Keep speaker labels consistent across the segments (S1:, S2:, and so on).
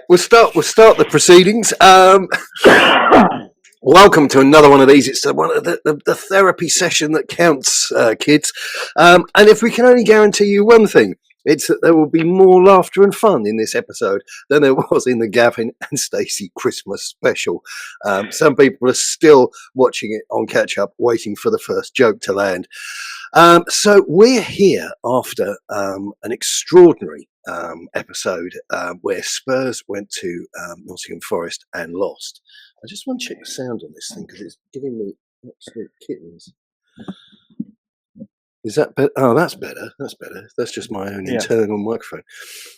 S1: we'll start the proceedings. Welcome to another one of these. It's one of the therapy session that counts, kids. And if we can only guarantee you one thing, it's that there will be more laughter and fun in this episode than there was in the Gavin and Stacey Christmas special. Some people are still watching it on catch up, waiting for the first joke to land. So we're here after an extraordinary episode where Spurs went to Nottingham Forest and lost. I just want to check the sound on this thing because it's giving me absolute kittens. Is that better? Oh, that's better. That's better. That's just my own internal microphone.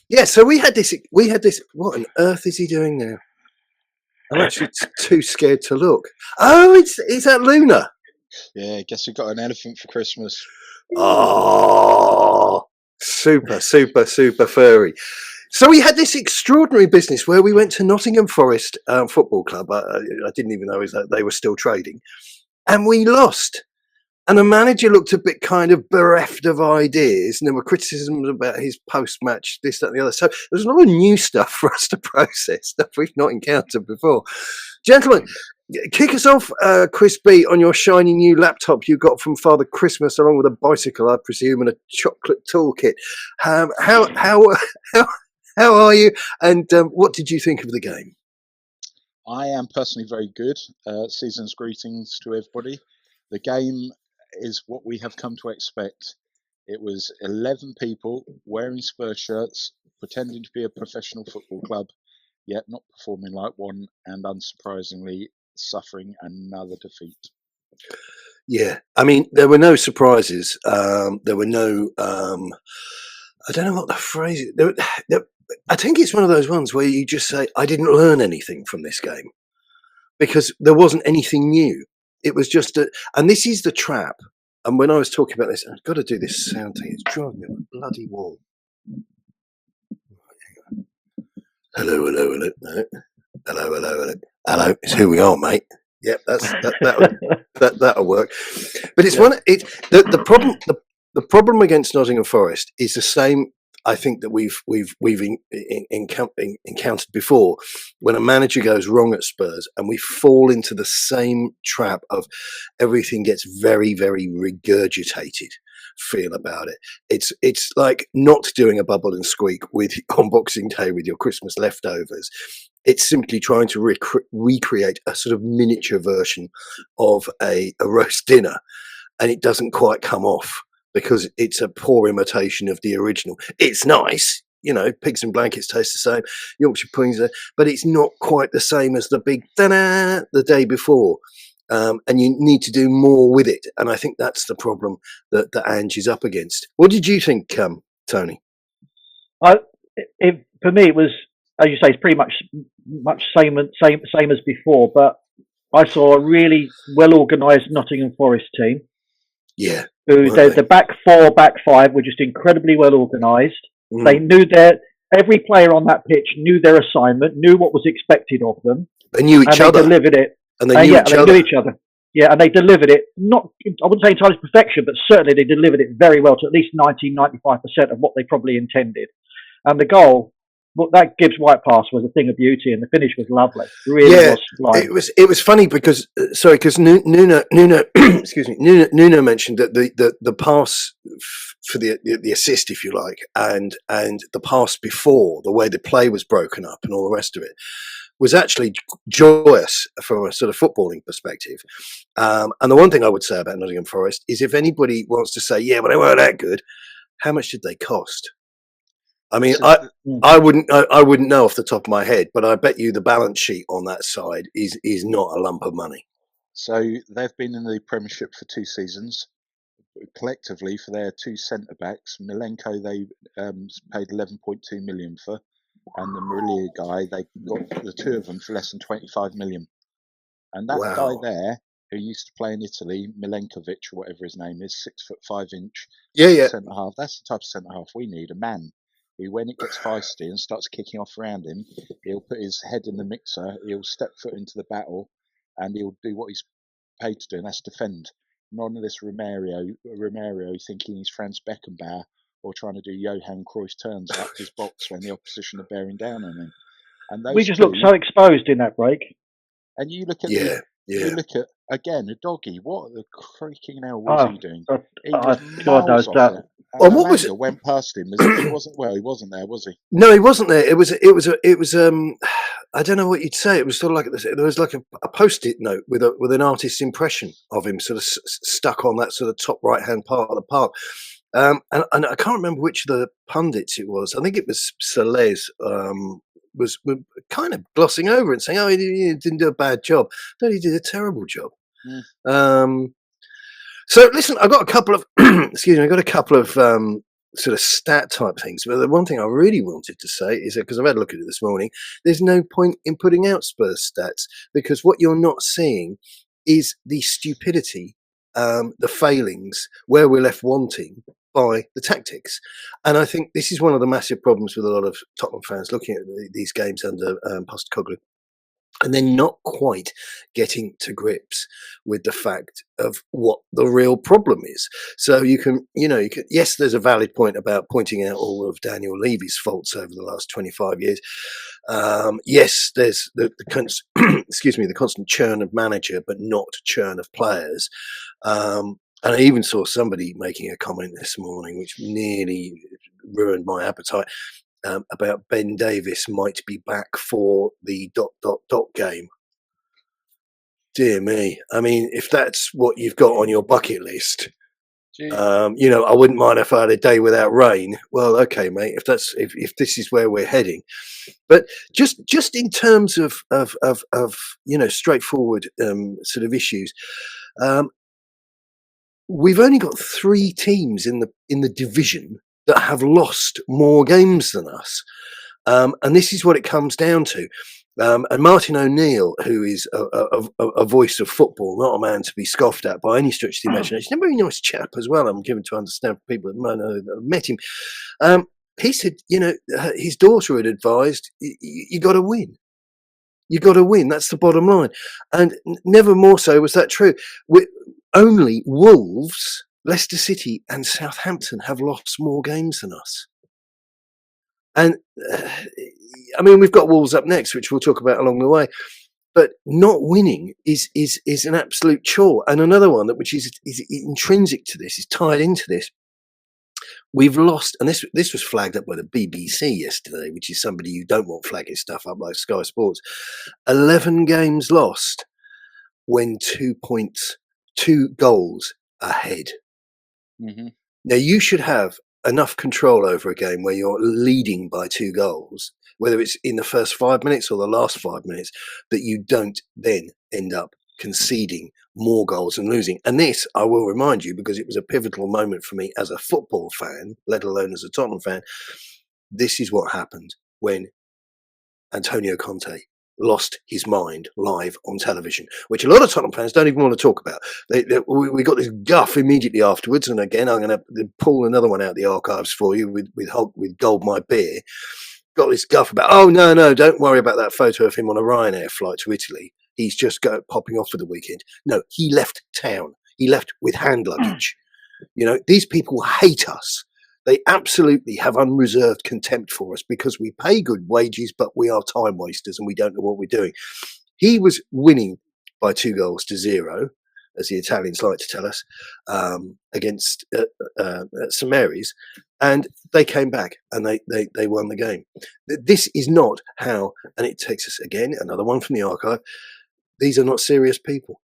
S1: Yeah. So we had this. What on earth is he doing now? I'm actually too scared to look. Oh, is that Luna?
S2: Yeah, guess we got an elephant for Christmas.
S1: Oh, super furry. So we had this extraordinary business where we went to Nottingham Forest Football Club. I didn't even know that they were still trading, and we lost. And the manager looked a bit kind of bereft of ideas, and there were criticisms about his post-match, this, that, and the other. So there's a lot of new stuff for us to process, stuff we've not encountered before. Gentlemen, kick us off, Chris B, on your shiny new laptop you got from Father Christmas, along with a bicycle, I presume, and a chocolate toolkit. How are you, and what did you think of the game?
S2: I am personally very good. Season's greetings to everybody. The game is what we have come to expect. It was 11 people wearing Spurs shirts, pretending to be a professional football club, yet not performing like one, and unsurprisingly suffering another defeat.
S1: Yeah, I mean, there were no surprises. There were no, I don't know what the phrase is. I think it's one of those ones where you just say, I didn't learn anything from this game because there wasn't anything new. It was just and this is the trap. And when I was talking about this, I've got to do this sound thing. It's driving me up a bloody wall. Hello. Hello. It's who we are, mate. Yep, that'll work. But it's the problem. The problem against Nottingham Forest is the same. I think that we've encountered before when a manager goes wrong at Spurs, and we fall into the same trap of everything gets very, very regurgitated feel about it. It's like not doing a bubble and squeak on Boxing Day with your Christmas leftovers. It's simply trying to recreate a sort of miniature version of a roast dinner, and it doesn't quite come off, because it's a poor imitation of the original. It's nice, pigs and blankets taste the same, Yorkshire puddings, but it's not quite the same as the big da-da the day before. And you need to do more with it. And I think that's the problem that Ange is up against. What did you think, Tony?
S3: For me, it was, as you say, it's pretty much same as before. But I saw a really well-organised Nottingham Forest team.
S1: Yeah.
S3: The back four, back five were just incredibly well organised. They knew every player on that pitch knew their assignment, knew what was expected of them.
S1: They knew each other.
S3: They delivered it.
S1: And they knew each other.
S3: Yeah, and they delivered it, not, I wouldn't say entirely to perfection, but certainly they delivered it very well to at least 95% of what they probably intended. And the goal, that Gibbs White pass was a thing of beauty, and the finish was lovely. Really was.
S1: It was funny because Nuno excuse me, Nuno mentioned that the pass for the assist, if you like, and the pass before, the way the play was broken up and all the rest of it, was actually joyous from a sort of footballing perspective. And the one thing I would say about Nottingham Forest is, if anybody wants to say, yeah, but they weren't that good, how much did they cost? I mean, I wouldn't know off the top of my head, but I bet you the balance sheet on that side is not a lump of money.
S2: So they've been in the Premiership for 2 seasons. Collectively, for their 2 centre backs, Milenko they paid 11.2 million for, and the Marillier guy, they got the 2 of them for less than 25 million. And that guy there, who used to play in Italy, Milenkovic or whatever his name is, 6'5" centre half. That's the type of centre half we need. A man who, when it gets feisty and starts kicking off around him, he'll put his head in the mixer, he'll step foot into the battle, and he'll do what he's paid to do, and that's defend. None of this Romero thinking he's Franz Beckenbauer or trying to do Johan Cruyff turns up his box when the opposition are bearing down on him. And
S3: We
S2: those
S3: just
S2: two,
S3: looked so exposed in that break.
S2: and you look at
S1: Yeah,
S2: you
S1: yeah.
S2: look at again a doggy. What the creaking hell was
S3: Oh,
S2: he doing?
S3: God,
S2: He was
S3: God knows
S2: miles off
S3: that.
S2: it.
S1: Well,
S2: And
S1: what was
S2: Alanga went past him. He wasn't well. He wasn't there, was he?
S1: No, he wasn't there. It was I don't know what you'd say. It was sort of like there was like a post-it note with an artist's impression of him sort of stuck on that sort of top right-hand part of the park. And I can't remember which of the pundits it was. I think it was Saleh's, was kind of glossing over it and saying, "Oh, he didn't do a bad job." No, he did a terrible job.
S2: Mm.
S1: So listen, I've got a couple of excuse me, I've got a couple of sort of stat type things. But the one thing I really wanted to say is that, because I've had a look at it this morning, there's no point in putting out Spurs stats, because what you're not seeing is the stupidity, the failings, where we're left wanting by the tactics. And I think this is one of the massive problems with a lot of Tottenham fans looking at these games under Postecoglou, and then not quite getting to grips with the fact of what the real problem is. So yes, there's a valid point about pointing out all of Daniel Levy's faults over the last 25 years. Yes, there's the excuse me, the constant churn of manager, but not churn of players. And I even saw somebody making a comment this morning, which nearly ruined my appetite. About Ben Davis might be back for the ... game. Dear me. I mean, if that's what you've got on your bucket list, I wouldn't mind if I had a day without rain. Well, okay, mate, if this is where we're heading. But just in terms of straightforward sort of issues, we've only got 3 teams in the division that have lost more games than us. And this is what it comes down to. And Martin O'Neill, who is a voice of football, not a man to be scoffed at by any stretch of the imagination, a very nice chap as well, I'm given to understand, people that might know that have met him. He said, his daughter had advised, you got to win. You got to win. That's the bottom line. And never more so was that true. Only Wolves, Leicester City and Southampton have lost more games than us. And I mean, we've got Wolves up next, which we'll talk about along the way. But not winning is an absolute chore. And another one which is intrinsic to this, is tied into this. We've lost, and this was flagged up by the BBC yesterday, which is somebody you don't want flagging stuff up like Sky Sports. 11 games lost when 2 goals ahead.
S2: Mm-hmm.
S1: Now, you should have enough control over a game where you're leading by 2 goals, whether it's in the first 5 minutes or the last 5 minutes, that you don't then end up conceding more goals and losing. And this, I will remind you, because it was a pivotal moment for me as a football fan, let alone as a Tottenham fan. This is what happened when Antonio Conte lost his mind live on television, which a lot of Tottenham fans don't even want to talk about. We got this guff immediately afterwards, and again, I'm going to pull another one out of the archives for you with Gold My Beer. Got this guff about, oh no, don't worry about that photo of him on a Ryanair flight to Italy. He's just popping off for the weekend. No, he left town. He left with hand luggage. These people hate us. They absolutely have unreserved contempt for us because we pay good wages, but we are time wasters and we don't know what we're doing. He was winning by 2-0, as the Italians like to tell us, against St Mary's, and they came back and they won the game. This is not how, and it takes us again, another one from the archive. These are not serious people.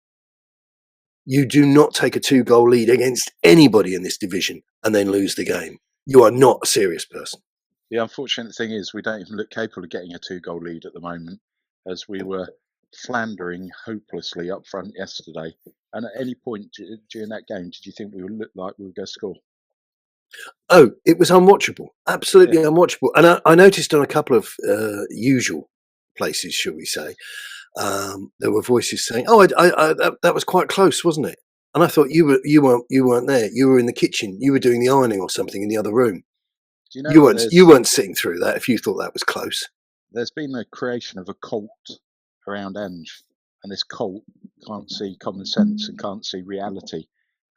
S1: You do not take a 2-goal lead against anybody in this division and then lose the game. You are not a serious person.
S2: The unfortunate thing is we don't even look capable of getting a 2-goal lead at the moment, as we were floundering hopelessly up front yesterday. And at any point during that game, did you think we would look like we were going to score?
S1: Oh, it was unwatchable. Absolutely unwatchable. And I noticed on a couple of usual places, shall we say, there were voices saying, "Oh, that was quite close, wasn't it?" And I thought you weren't there. You were in the kitchen. You were doing the ironing or something in the other room.
S2: Do you know
S1: you weren't sitting through that if you thought that was close.
S2: There's been the creation of a cult around Ange, and this cult can't see common sense and can't see reality,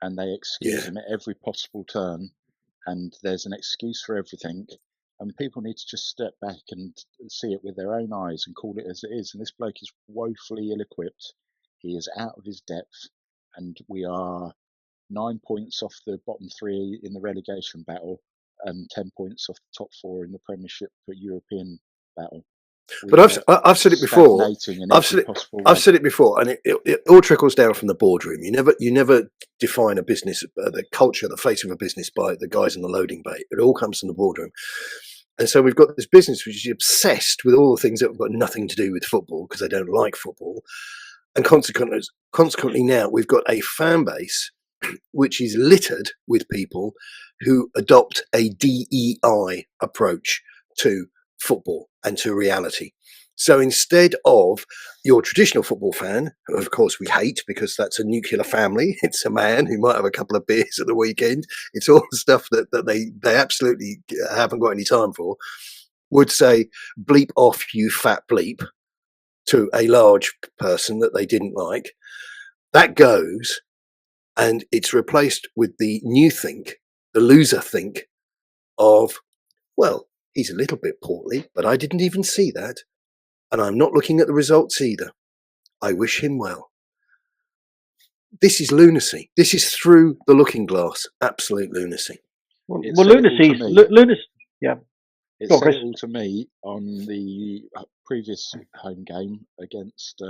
S2: and they excuse him at every possible turn, and there's an excuse for everything. And people need to just step back and see it with their own eyes and call it as it is. And this bloke is woefully ill-equipped. He is out of his depth, and we are 9 points off the bottom 3 in the relegation battle and 10 points off the top 4 in the Premiership European battle.
S1: But I've said it before. I've said it before, and it all trickles down from the boardroom. You never define a business, the culture, the face of a business by the guys in the loading bay. It all comes from the boardroom. And so we've got this business which is obsessed with all the things that have got nothing to do with football because they don't like football, and consequently now we've got a fan base which is littered with people who adopt a DEI approach to football and to reality. So instead of your traditional football fan, who of course we hate because that's a nuclear family, it's a man who might have a couple of beers at the weekend, it's all the stuff that they absolutely haven't got any time for, would say, bleep off, you fat bleep, to a large person that they didn't like. That goes, and it's replaced with the new think, the loser think of, well, he's a little bit portly, but I didn't even see that. And I'm not looking at the results either. I wish him well. This is lunacy. This is through the looking glass. Absolute lunacy.
S3: Well, lunacy. Yeah.
S2: It said it all to me on the previous home game against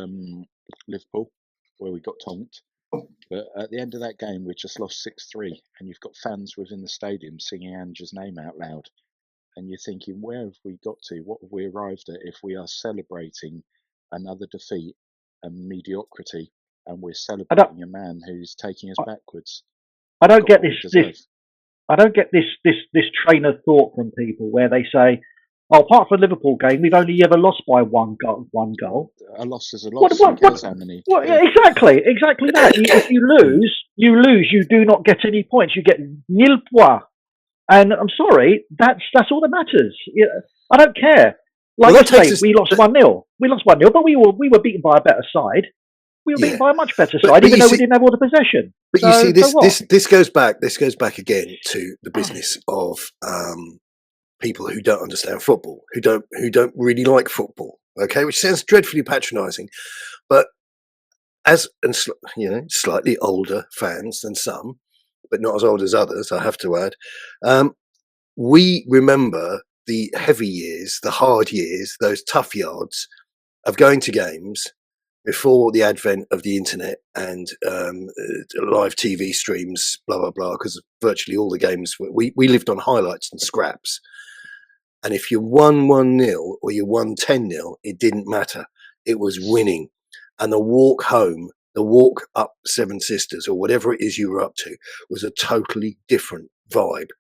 S2: Liverpool, where we got tonked. But at the end of that game, we just lost 6-3, and you've got fans within the stadium singing Andrew's name out loud. And you're thinking, where have we got to? What have we arrived at if we are celebrating another defeat and mediocrity, and we're celebrating a man who's taking us backwards?
S3: I don't get I don't get this train of thought from people where they say, "Oh, apart from the Liverpool game, we've only ever lost by one goal.
S2: A loss is a loss. Who cares how many?
S3: Exactly that. If you lose. You do not get any points. You get nil points. And I'm sorry, that's all that matters. I don't care. Like you say, we lost 1-0. We lost 1-0, but we were beaten by a better side. We were beaten by a much better side, even though we didn't have all the possession.
S1: But you see, this goes back. This goes back again to the business of people who don't understand football, who don't really like football. Okay, which sounds dreadfully patronising, but slightly older fans than some, but not as old as others, I have to add. We remember the heavy years, the hard years, those tough yards of going to games before the advent of the internet and live TV streams, blah, blah, blah, because virtually all the games, we lived on highlights and scraps. And if you won 1-0 or you won 10-0, it didn't matter. It was winning. And the walk home, the walk up Seven Sisters or whatever it is you were up to was a totally different vibe.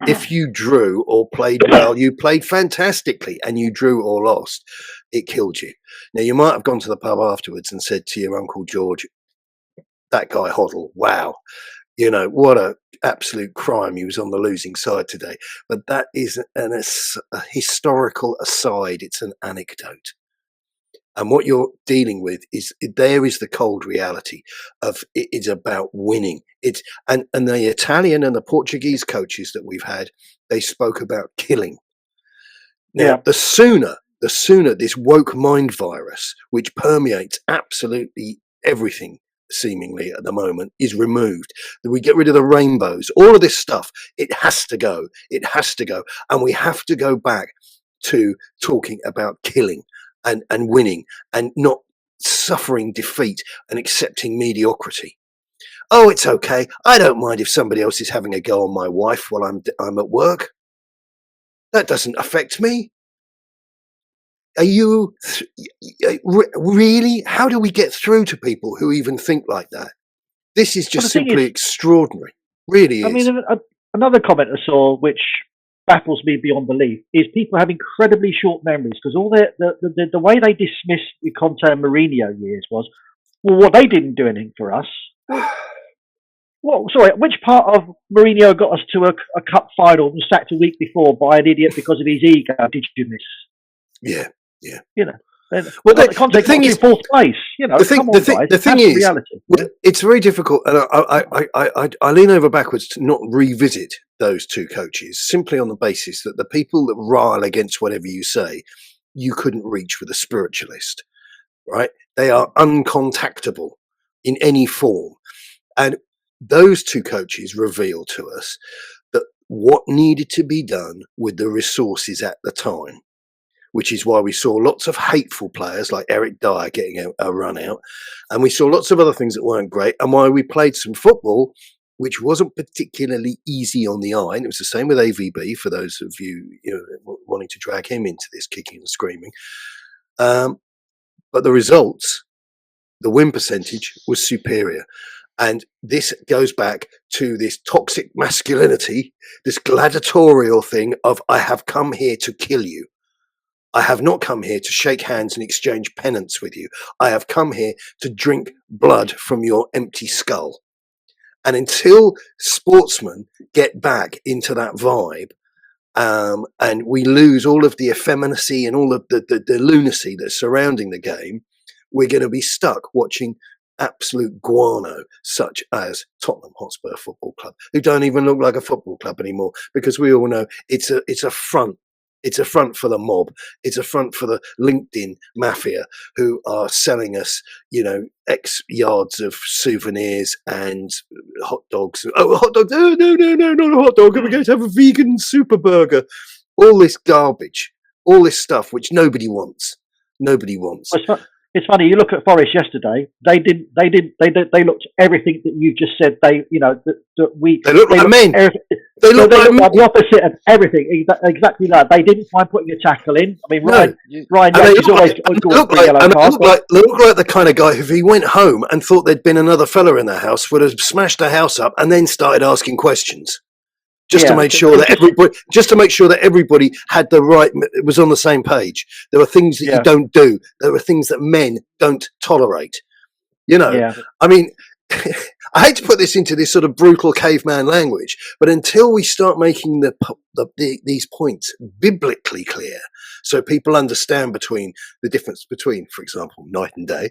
S1: If you drew or played well, you played fantastically, and you drew or lost, it killed you. Now, you might have gone to the pub afterwards and said to your Uncle George, that guy Hoddle, wow, what a absolute crime, he was on the losing side today. But that is a historical aside. It's an anecdote. And what you're dealing with is the cold reality of it is about winning. And the Italian and the Portuguese coaches that we've had, they spoke about killing. Now, the sooner this woke mind virus, which permeates absolutely everything seemingly at the moment, is removed, that we get rid of the rainbows, all of this stuff, it has to go. It has to go. And we have to go back to talking about killing. And winning and not suffering defeat and accepting mediocrity. Oh, it's okay. I don't mind if somebody else is having a go on my wife while I'm at work. That doesn't affect me. Are you really? How do we get through to people who even think like that? This is just simply extraordinary. Really is. I mean,
S3: another comment I saw, which baffles me beyond belief, is people have incredibly short memories, because all the way they dismissed the Conte and Mourinho years was, well, they didn't do anything for us. Which part of Mourinho got us to a cup final and sacked a week before by an idiot because of his ego? Did you miss?
S1: Yeah.
S3: Well, the thing is, fourth place. The thing is, reality.
S1: It's very difficult, and I lean over backwards to not revisit those two coaches simply on the basis that the people that rile against whatever you say, you couldn't reach with a spiritualist, right? They are uncontactable in any form. And those two coaches revealed to us that what needed to be done with the resources at the time, which is why we saw lots of hateful players like Eric Dyer getting a run out. And we saw lots of other things that weren't great, and why we played some football which wasn't particularly easy on the eye. And it was the same with AVB, for those of you, wanting to drag him into this kicking and screaming. But the results, the win percentage was superior. And this goes back to this toxic masculinity, this gladiatorial thing of, I have come here to kill you. I have not come here to shake hands and exchange pennants with you. I have come here to drink blood from your empty skull. And until sportsmen get back into that vibe, and we lose all of the effeminacy and all of the lunacy that's surrounding the game, we're going to be stuck watching absolute guano, such as Tottenham Hotspur Football Club, who don't even look like a football club anymore, because we all know it's a front. It's a front for the mob. It's a front for the LinkedIn mafia, who are selling us, X yards of souvenirs and hot dogs. Oh, hot dogs! Oh, no, not a hot dog. We're going to have a vegan super burger. All this garbage, all this stuff which nobody wants. Nobody wants.
S3: It's funny. You look at Forest yesterday. They looked everything that you just said. They look
S1: like men.
S3: They look like the opposite of everything. Exactly that. They didn't mind putting a tackle in. I mean, Ryan is always
S1: look like the kind of guy who, if he went home and thought there'd been another fella in the house, would have smashed the house up and then started asking questions. To make sure that everybody had was on the same page. There are things that you don't do. There are things that men don't tolerate. I mean, I hate to put this into this sort of brutal caveman language, but until we start making these points biblically clear, so people understand the difference between, for example, night and day,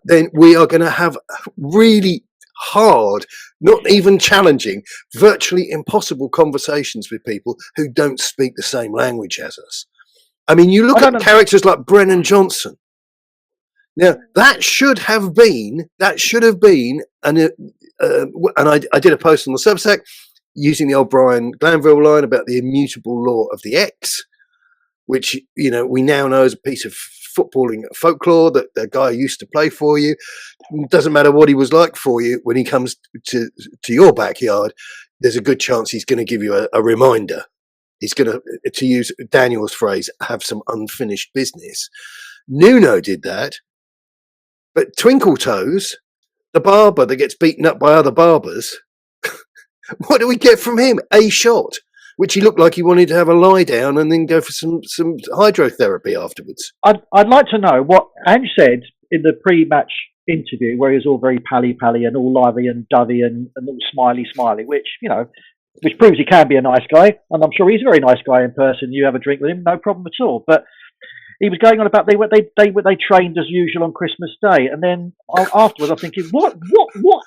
S1: then we are going to have really hard, not even challenging, virtually impossible conversations with people who don't speak the same language as us. I mean, you look at characters like Brennan Johnson. Now, that should have been, and I did a post on the Substack using the old Brian Glanville line about the immutable law of the X, which, we now know is a piece of footballing folklore, that the guy who used to play for you, doesn't matter what he was like for you, when he comes to your backyard, there's a good chance he's going to give you a reminder. He's going to use Daniel's phrase, have some unfinished business. Nuno did that, but Twinkle Toes, the barber that gets beaten up by other barbers, what do we get from him? A shot, which he looked like he wanted to have a lie down and then go for some hydrotherapy afterwards.
S3: I'd like to know what Ange said in the pre-match interview, where he was all very pally and all lively and dovey and all smiley, which proves he can be a nice guy, and I'm sure he's a very nice guy in person. You have a drink with him, no problem at all. But he was going on about they trained as usual on Christmas Day, and then afterwards I'm thinking, what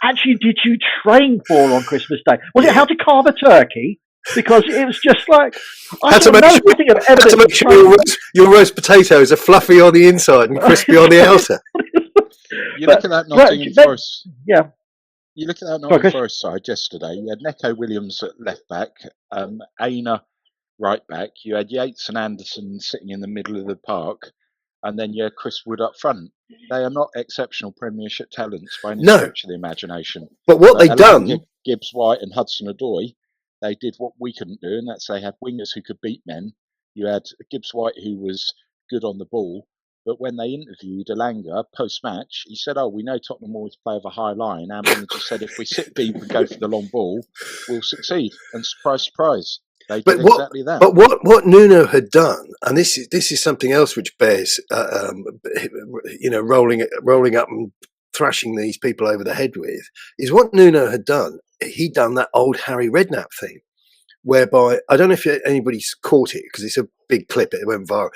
S3: actually did you train for on Christmas Day? Was it how to carve a turkey? Because it was just like, I had to make
S1: sure your roast potatoes are fluffy on the inside and crispy on the outer.
S2: You look at that Nottingham Forest. Yeah. You look at that Nottingham Forest side yesterday. You had Neco Williams at left back, Aina right back. You had Yates and Anderson sitting in the middle of the park, and then you had Chris Wood up front. They are not exceptional Premiership talents by any stretch of the imagination.
S1: But what they've done,
S2: Gibbs White and Hudson-Odoi, they did what we couldn't do, and that's they had wingers who could beat men. You had Gibbs White, who was good on the ball, but when they interviewed Elanga post-match, he said, we know Tottenham always play over high line. Our manager said if we sit deep and go for the long ball, we'll succeed. And surprise, they did exactly that.
S1: But what Nuno had done, and this is something else which bears, rolling up and thrashing these people over the head with, is what Nuno had done. He'd done that old Harry Redknapp thing, whereby, I don't know if anybody's caught it because it's a big clip, it went viral.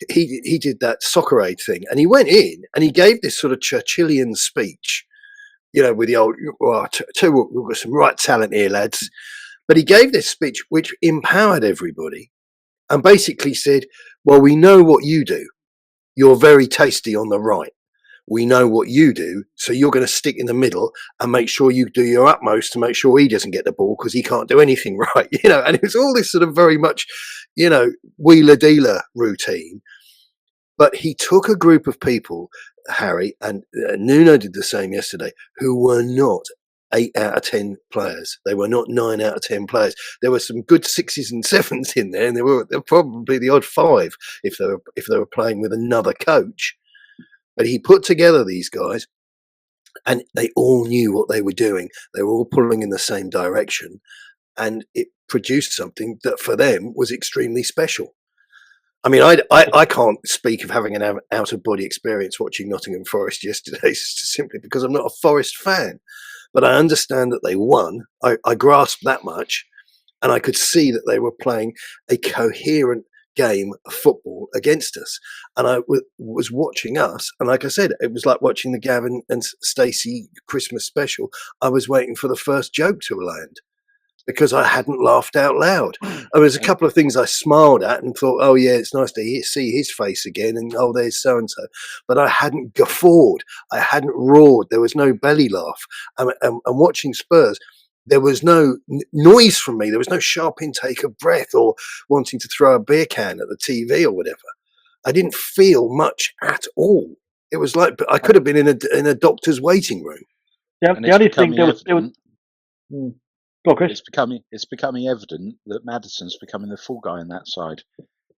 S1: He did that soccer aid thing, and he went in and he gave this sort of Churchillian speech, with the old, we've got some right talent here, lads. But he gave this speech which empowered everybody and basically said, well, we know what you do. You're very tasty on the right. We know what you do. So you're going to stick in the middle and make sure you do your utmost to make sure he doesn't get the ball because he can't do anything right. And it was all this sort of very much, wheeler dealer routine. But he took a group of people, Harry, and Nuno did the same yesterday, who were not 8 out of 10 players. They were not 9 out of 10 players. There were some good 6s and 7s in there, and there were probably the odd 5 if they were playing with another coach. But he put together these guys, and they all knew what they were doing. They were all pulling in the same direction, and it produced something that for them was extremely special. I mean, I can't speak of having an out-of-body experience watching Nottingham Forest yesterday simply because I'm not a Forest fan. But I understand that they won. I grasped that much. And I could see that they were playing a coherent game of football against us. And I was watching us. And like I said, it was like watching the Gavin and Stacey Christmas special. I was waiting for the first joke to land, because I hadn't laughed out loud. There was a couple of things I smiled at and thought, oh yeah, it's nice to see his face again, and oh, there's so-and-so. But I hadn't guffawed. I hadn't roared. There was no belly laugh. And watching Spurs, there was no noise from me. There was no sharp intake of breath or wanting to throw a beer can at the TV or whatever. I didn't feel much at all. It was like I could have been in a doctor's waiting room.
S3: The only thing there was. Go on, Chris.
S2: It's becoming evident that Maddison's becoming the full guy on that side,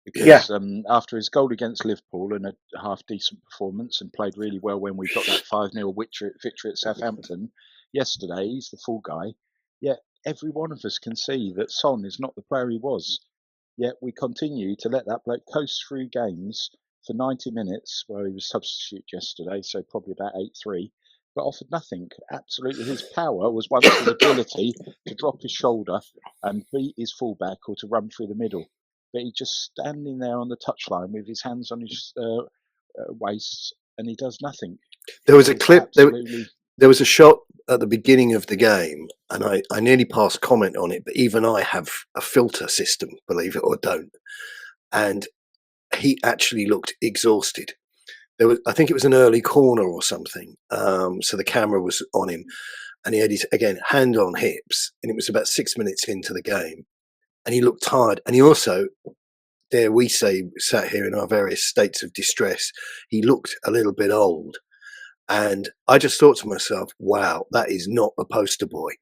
S2: because after his goal against Liverpool and a half decent performance and played really well when we got that 5-0 victory at Southampton yesterday, he's the full guy. Yet every one of us can see that Son is not the player he was. Yet we continue to let that bloke coast through games for 90 minutes. Well, he was substitute yesterday, so probably about 8-3. But offered nothing. Absolutely, his power was once his ability to drop his shoulder and beat his fullback or to run through the middle. But he's just standing there on the touchline with his hands on his waist, and he does nothing.
S1: There was a clip. There was a shot at the beginning of the game, and I nearly passed comment on it, but even I have a filter system, believe it or don't. And he actually looked exhausted. I think it was an early corner or something. So the camera was on him, and he had his, again, hand on hips, and it was about 6 minutes into the game, and he looked tired. And he also, dare we say, sat here in our various states of distress, he looked a little bit old. And I just thought to myself, wow, that is not the poster boy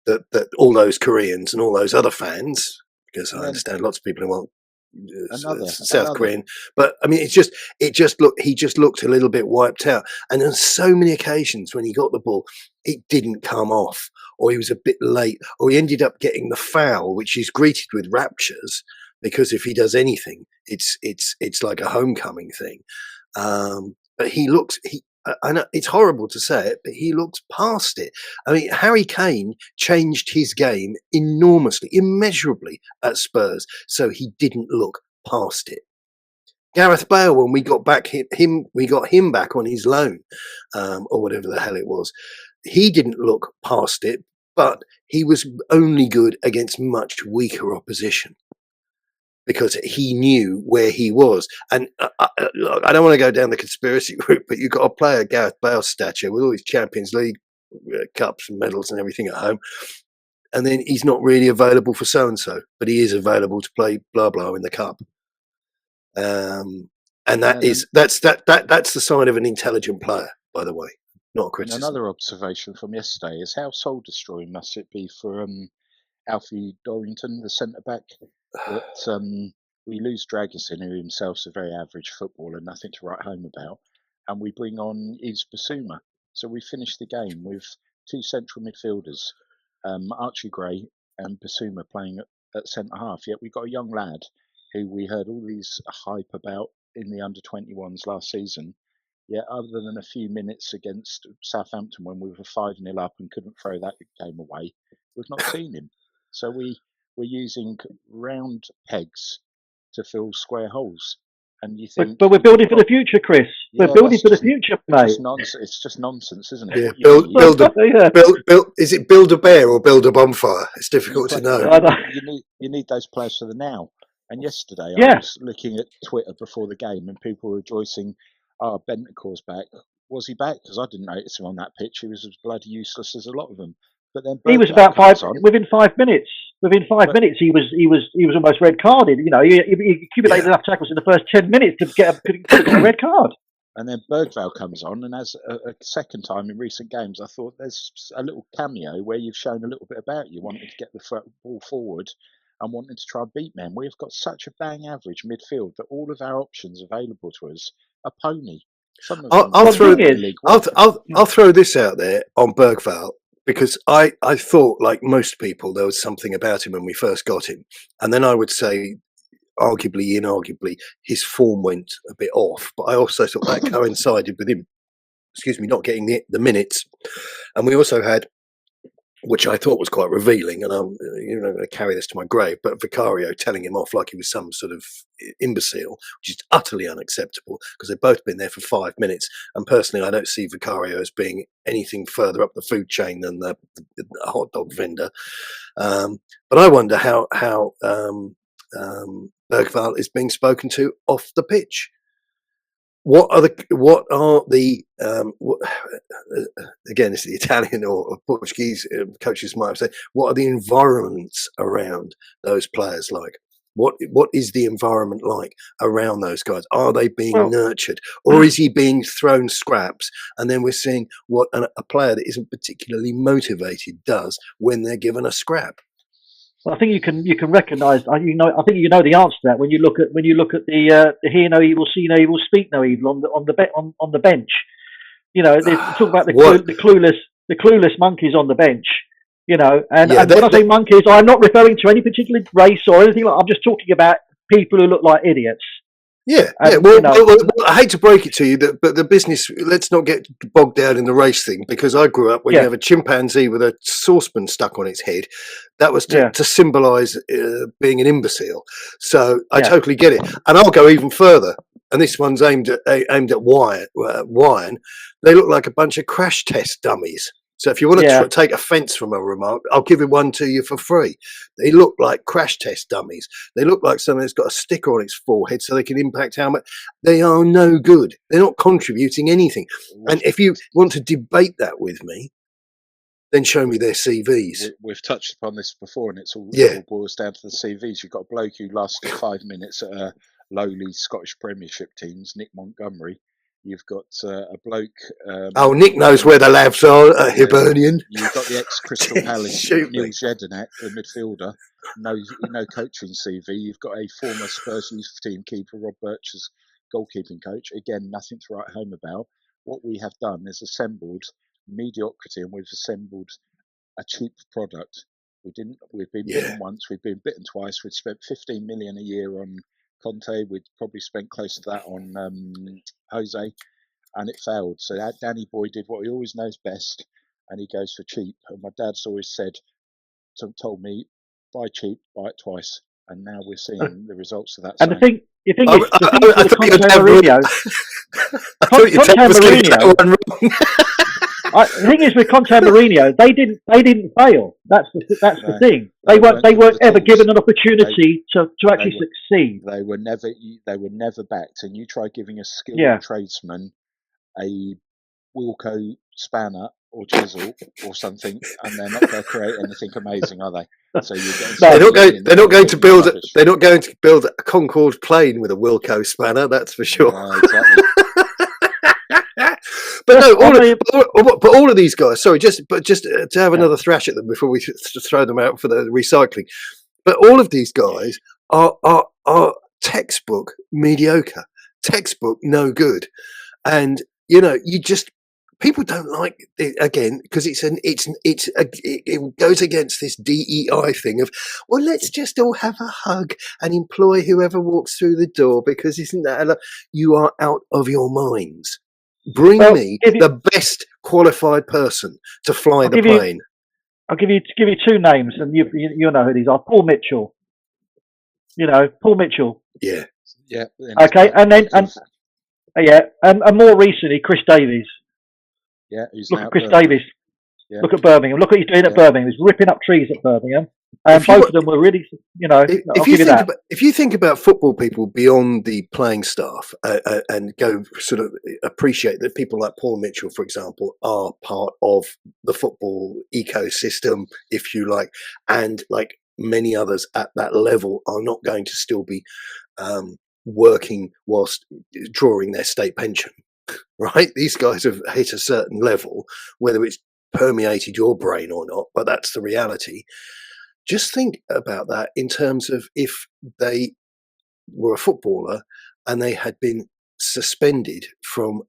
S1: that all those Koreans and all those other fans, because I understand lots of people who want South Korean, but I mean, he just looked a little bit wiped out. And on so many occasions when he got the ball, it didn't come off, or he was a bit late, or he ended up getting the foul, which is greeted with raptures, because if he does anything, it's like a homecoming thing. But I know it's horrible to say it, but he looks past it. I mean, Harry Kane changed his game enormously, immeasurably at Spurs, so he didn't look past it. Gareth Bale, when we got him back on his loan, or whatever the hell it was, he didn't look past it, but he was only good against much weaker opposition, because he knew where he was. And look, I don't want to go down the conspiracy route, but you've got a player, Gareth Bale's stature, with all his Champions League cups and medals and everything at home, and then he's not really available for so-and-so, but he is available to play blah blah in the cup. And that's the sign of an intelligent player, by the way, not a criticism.
S2: Another observation from yesterday is how soul-destroying must it be for Alfie Dorrington, the centre-back, that we lose Dragusin, who himself's a very average footballer, nothing to write home about, and we bring on Yves Bissouma. So we finish the game with 2 central midfielders, Archie Gray and Bissouma playing at centre-half. Yet we got a young lad who we heard all these hype about in the under-21s last season. Yet other than a few minutes against Southampton when we were 5-0 up and couldn't throw that game away, we've not seen him. So we're using round pegs to fill square holes. And you think,
S3: but we're building for the future, Chris. We're building for the future, mate.
S2: It's just nonsense, isn't it?
S1: Yeah, build. Is it build a bear or build a bonfire? It's difficult to know.
S2: You need those players for the now. And yesterday, I was looking at Twitter before the game, and people were rejoicing. Oh, Bentancur's back. Was he back? Because I didn't notice him on that pitch. He was as bloody useless as a lot of them. But then
S3: he was about within 5 minutes. Within 5 minutes, he was almost red carded. You know, he accumulated enough tackles in the first 10 minutes to get a red card.
S2: And then Bergvall comes on, and as a second time in recent games, I thought there's a little cameo where you've shown a little bit about you wanting to get the ball forward and wanting to try and beat men. We've got such a bang average midfield that all of our options available to us are pony.
S1: I'll throw this out there on Bergvall. Because I thought, like most people, there was something about him when we first got him. And then I would say, arguably, inarguably, his form went a bit off. But I also thought that coincided with him, not getting the minutes. And we also had, which I thought was quite revealing, and I'm going to carry this to my grave, but Vicario telling him off like he was some sort of imbecile, which is utterly unacceptable because they've both been there for 5 minutes. And personally, I don't see Vicario as being anything further up the food chain than the hot dog vendor. But I wonder how Bergvall is being spoken to off the pitch. Again, it's the Italian or Portuguese coaches might have said, what are the environments around those players like? What is the environment like around those guys? Are they being nurtured, or is he being thrown scraps? And then we're seeing what a player that isn't particularly motivated does when they're given a scrap.
S3: Well, I think you can recognise. I think you know the answer to that when you look at the hear no evil, see no evil, speak no evil on the bench. You know, they talk about the clueless monkeys on the bench. You know, and when I say monkeys, I'm not referring to any particular race or anything. I'm just talking about people who look like idiots.
S1: Yeah. Well, I hate to break it to you, but the business, let's not get bogged down in the race thing, because I grew up when you have a chimpanzee with a saucepan stuck on its head. That was to symbolise being an imbecile. So I totally get it. And I'll go even further. And this one's aimed at Wyan. They look like a bunch of crash test dummies. So if you want to take offence from a remark, I'll give it one to you for free. They look like crash test dummies. They look like someone that's got a sticker on its forehead so they can impact how much. They are no good. They're not contributing anything. And if you want to debate that with me, then show me their CVs.
S2: We've touched upon this before, and it all boils down to the CVs. You've got a bloke who lasted 5 minutes at a lowly Scottish Premiership teams, Nick Montgomery. You've got a bloke.
S1: Nick knows where the labs are at Hibernian.
S2: You've got the ex-Crystal Palace, Neil Jedinak, the midfielder. No coaching CV. You've got a former Spurs youth team keeper, Rob Birch's goalkeeping coach. Again, nothing to write home about. What we have done is assembled mediocrity, and we've assembled a cheap product. We've been bitten once. We've been bitten twice. We've spent 15 million a year on Conte. We'd probably spent close to that on Jose, and it failed. So that Danny Boy did what he always knows best, and he goes for cheap. And my dad's always told me, buy cheap, buy it twice. And now we're seeing the results of that.
S3: And the thing is, the thing is with Conte and Mourinho, they didn't fail. That's the thing. They weren't ever given an opportunity to actually succeed.
S2: They were never backed. And you try giving a skilled tradesman a Wilco spanner or chisel or something, and they're not going to create anything amazing, are they? So they're not going to build a Concorde plane with a Wilco spanner. That's for sure. Exactly.
S1: But all of these guys. Sorry, just to have another thrash at them before we throw them out for the recycling. But all of these guys are textbook mediocre, textbook no good, and people don't like it again because it goes against this DEI thing of, well, let's just all have a hug and employ whoever walks through the door, because isn't that you are out of your minds. Bring me the best qualified person to fly the plane.
S3: I'll give you two names, and you'll know who these are. Paul Mitchell. Paul Mitchell.
S1: Yeah.
S2: Yeah. And it's
S3: Okay, and then
S2: because,
S3: and more recently, Chris Davies.
S2: yeah, he's
S3: Look
S2: now
S3: at
S2: at
S3: Chris
S2: Birmingham.
S3: Davies.
S2: Yeah.
S3: Look at Birmingham. Look what he's doing at
S2: Yeah.
S3: Birmingham. He's ripping up trees at Birmingham. And
S1: If you
S3: both
S1: wa-
S3: of them were really, I'll
S1: if you
S3: give you
S1: think
S3: that.
S1: about if you think about football people beyond the playing staff and go sort of appreciate that people like Paul Mitchell, for example, are part of the football ecosystem, if you like, and like many others at that level are not going to still be working whilst drawing their state pension, right? These guys have hit a certain level, whether it's permeated your brain or not, but that's the reality. Just think about that in terms of if they were a footballer and they had been suspended from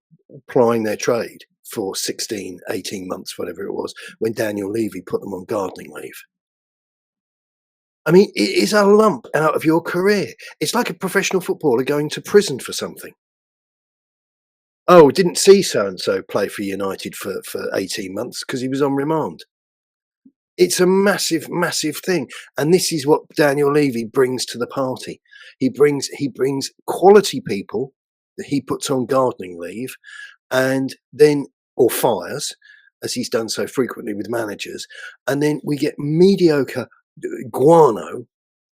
S1: plying their trade for 16, 18 months, whatever it was, when Daniel Levy put them on gardening leave. I mean, it is a lump out of your career. It's like a professional footballer going to prison for something. Oh, didn't see so-and-so play for United for 18 months because he was on remand. It's a massive, massive thing. And this is what Daniel Levy brings to the party. He brings quality people that he puts on gardening leave and then, or fires, as he's done so frequently with managers. And then we get mediocre guano,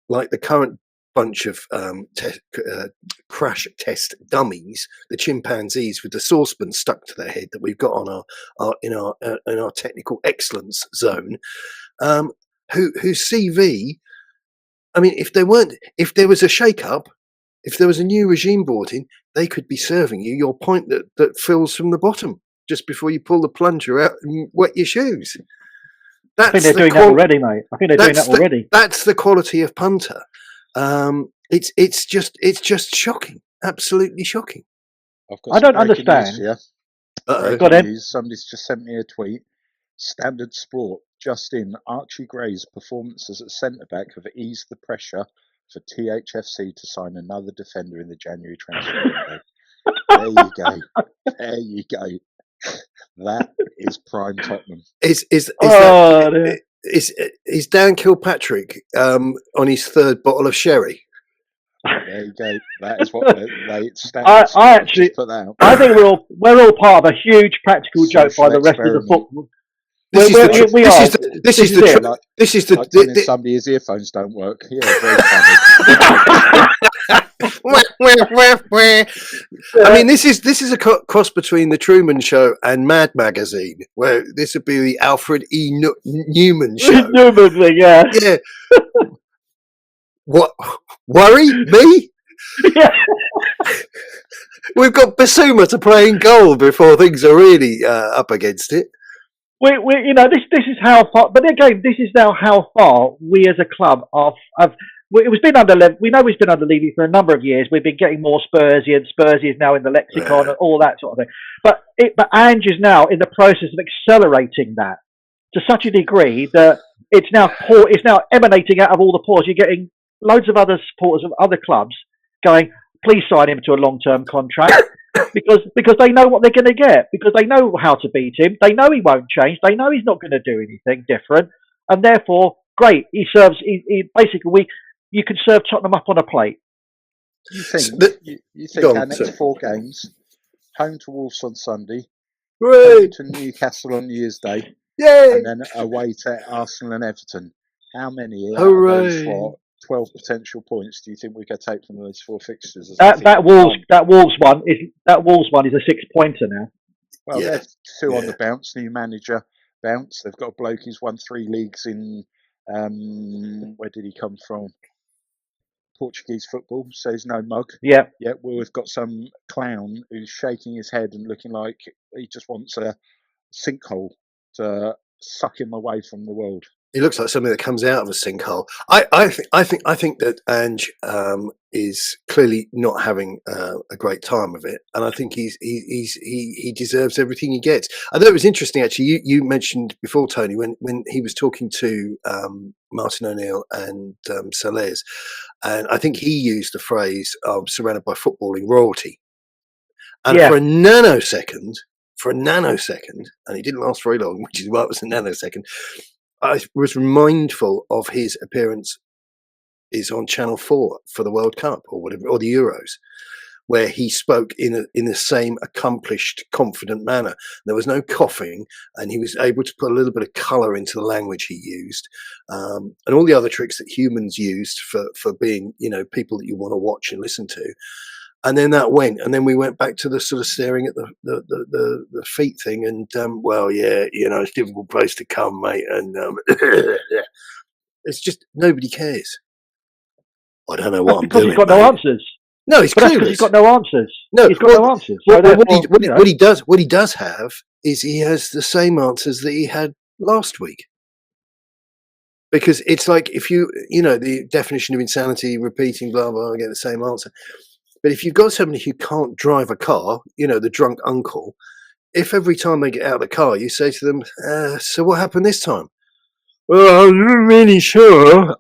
S1: like the current bunch of crash test dummies, the chimpanzees with the saucepan stuck to their head that we've got on in our technical excellence zone, whose CV, I mean, if there was a shake-up, if there was a new regime brought in, they could be serving you your pint that fills from the bottom just before you pull the plunger out and wet your shoes.
S3: I think they're doing that already, mate. I think they're doing that already.
S1: That's the quality of punter. It's just shocking, absolutely shocking.
S3: I don't understand.
S2: Breaking news, somebody's just sent me a tweet. Standard Sport, just in, Archie Gray's performances at centre-back have eased the pressure for THFC to sign another defender in the January transfer window. There you go. There you go. That is prime Tottenham.
S1: Is Dan Kilpatrick on his third bottle of sherry?
S2: There you go. That is what they stand.
S3: I actually put that out. I think we're all part of a huge practical joke by the rest of the football. This is
S2: the somebody's earphones don't work. Yeah, very funny.
S1: I mean, this is a cross between the Truman Show and Mad Magazine, where this would be the Alfred E. Newman show.
S3: Newman thing, yeah.
S1: Yeah. What? Worry me?
S3: Yeah.
S1: We've got Bissouma to play in goal before things are really up against it.
S3: We this is how far, but again, this is now how far we as a club have. It was been under. We know it's been under Levy for a number of years. We've been getting more Spursy, and Spursy is now in the lexicon and all that sort of thing. But Ange is now in the process of accelerating that to such a degree that it's now emanating out of all the pores. You're getting loads of other supporters of other clubs going, please sign him to a long-term contract. because they know what they're going to get, because they know how to beat him, they know he won't change, they know he's not going to do anything different, and therefore, great, he basically, you can serve Tottenham up on a plate.
S2: You think our next 4 games, home to Wolves on Sunday, home to Newcastle on New Year's Day, and then away to Arsenal and Everton, how many out of those 12 potential points do you think we could take from those 4 fixtures?
S3: That Wolves one is a 6-pointer now.
S2: Well, they're 2 on the bounce. New manager bounce. They've got a bloke who's won 3 leagues in where did he come from? Portuguese football. So he's no mug.
S3: Yeah.
S2: Yeah. Well, we've got some clown who's shaking his head and looking like he just wants a sinkhole to suck him away from the world.
S1: He looks like something that comes out of a sinkhole. I think that Ange is clearly not having a great time of it, and I think he deserves everything he gets. I thought it was interesting actually. You mentioned before, Tony, when he was talking to Martin O'Neill and Salez, and I think he used the phrase "surrounded by footballing royalty," and for a nanosecond, and it didn't last very long, which is why it was a nanosecond. I was mindful of his appearance is on Channel 4 for the World Cup or whatever, or the Euros, where he spoke in the same accomplished, confident manner. There was no coughing, and he was able to put a little bit of colour into the language he used, and all the other tricks that humans used for being, people that you want to watch and listen to. And then that went, and then we went back to the sort of staring at the feet thing, and well, yeah, it's a difficult place to come, mate, and it's just nobody cares. I don't know what I'm
S3: because
S1: doing.
S3: He's got
S1: mate.
S3: no answers.
S1: No, he's
S3: But that's
S1: clueless.
S3: because he's got no answers.
S1: No,
S3: he's got no answers. So
S1: what he does have is he has the same answers that he had last week. Because it's like if the definition of insanity, repeating blah blah, I get the same answer. But if you've got somebody who can't drive a car, the drunk uncle, if every time they get out of the car you say to them, so what happened this time? Well, I'm not really sure.